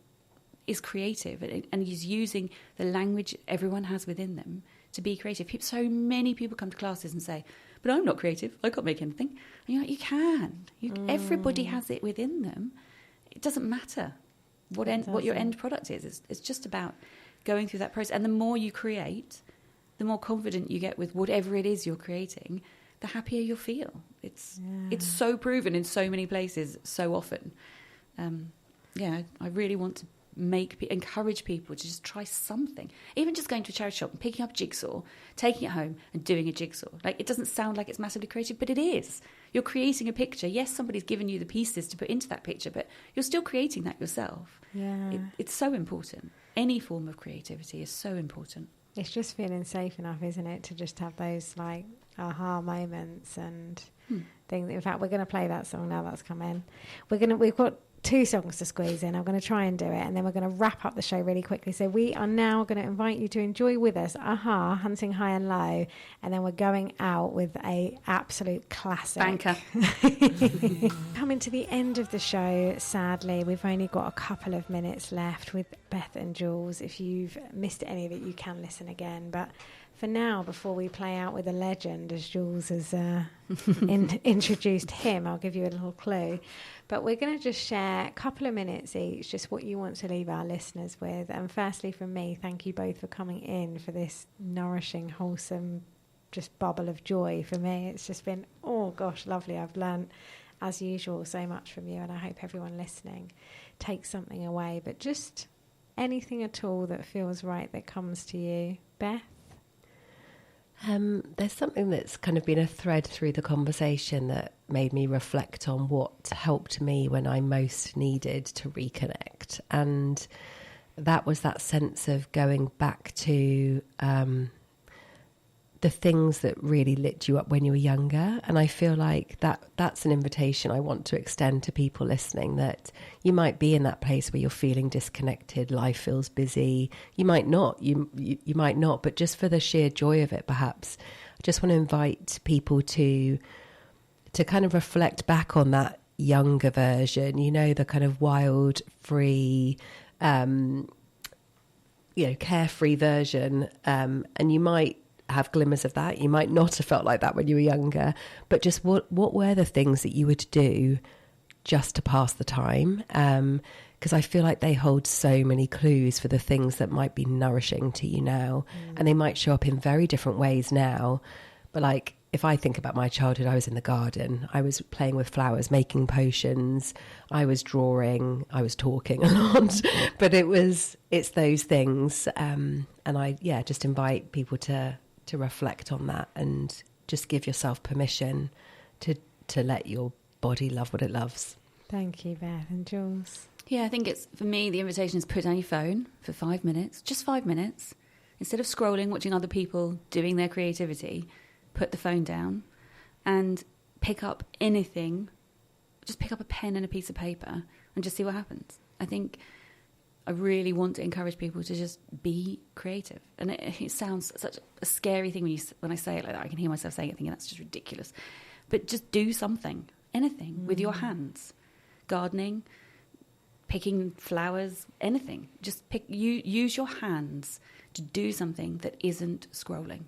is creative and is using the language everyone has within them to be creative. So many people come to classes and say, but I'm not creative, I can't make anything. And you're like, you can. Everybody has it within them. It doesn't matter what your end product is. It's just about going through that process. And the more you create, the more confident you get with whatever it is you're creating, the happier you'll feel. It's so proven in so many places so often. I really want to encourage people to just try something. Even just going to a charity shop and picking up a jigsaw, taking it home and doing a jigsaw. Like, it doesn't sound like it's massively creative, but it is. You're creating a picture. Yes, somebody's given you the pieces to put into that picture, but you're still creating that yourself. Yeah. It's so important. Any form of creativity is so important. It's just feeling safe enough, isn't it, to just have those like aha moments and things. In fact, we're going to play that song now that's come in. We've got 2 songs to squeeze in. I'm going to try and do it, and then we're going to wrap up the show really quickly. So we are now going to invite you to enjoy with us Aha, Hunting High and Low, and then we're going out with a absolute classic. Banker. Coming to the end of the show, sadly, we've only got a couple of minutes left with Beth and Jules. If you've missed any of it, you can listen again, but for now, before we play out with a legend, as Jules has introduced him, I'll give you a little clue. But we're going to just share a couple of minutes each, just what you want to leave our listeners with. And firstly, from me, thank you both for coming in for this nourishing, wholesome, just bubble of joy for me. It's just been, oh gosh, lovely. I've learned, as usual, so much from you, and I hope everyone listening takes something away. But just anything at all that feels right that comes to you. Beth? There's something that's kind of been a thread through the conversation that made me reflect on what helped me when I most needed to reconnect. And that was that sense of going back to the things that really lit you up when you were younger. And I feel like that's an invitation I want to extend to people listening, that you might be in that place where you're feeling disconnected, life feels busy. You might not, you might not, but just for the sheer joy of it, perhaps, I just want to invite people to kind of reflect back on that younger version, the kind of wild, free, carefree version. And you might have glimmers of that. You might not have felt like that when you were younger, but just what were the things that you would do just to pass the time? Because I feel like they hold so many clues for the things that might be nourishing to you now. And they might show up in very different ways now. But like, if I think about my childhood, I was in the garden, I was playing with flowers, making potions, I was drawing, I was talking a lot, but it's those things. And I just invite people to reflect on that and just give yourself permission to let your body love what it loves. Thank you, Beth and Jules. Yeah, I think for me, the invitation is put down your phone for 5 minutes, just 5 minutes. Instead of scrolling, watching other people doing their creativity, put the phone down and pick up anything. Just pick up a pen and a piece of paper and just see what happens. I think I really want to encourage people to just be creative. And it sounds such a scary thing when I say it like that. I can hear myself saying it thinking that's just ridiculous. But just do something, anything, with your hands. Gardening, picking flowers, anything. Just use your hands to do something that isn't scrolling,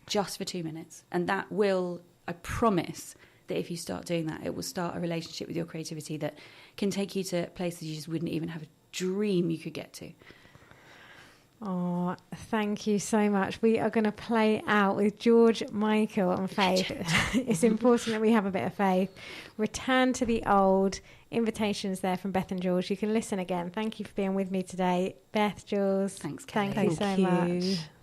just for 2 minutes. And that will, I promise, that if you start doing that, it will start a relationship with your creativity that can take you to places you just wouldn't even have a dream you could get to. Oh, thank you so much. We are going to play out with George, Michael and Faith. It's important that we have a bit of faith. Return to the old. Invitations there from Beth and Jules. You can listen again. Thank you for being with me today. Beth, Jules. Thanks, Kelly. Thank you so much.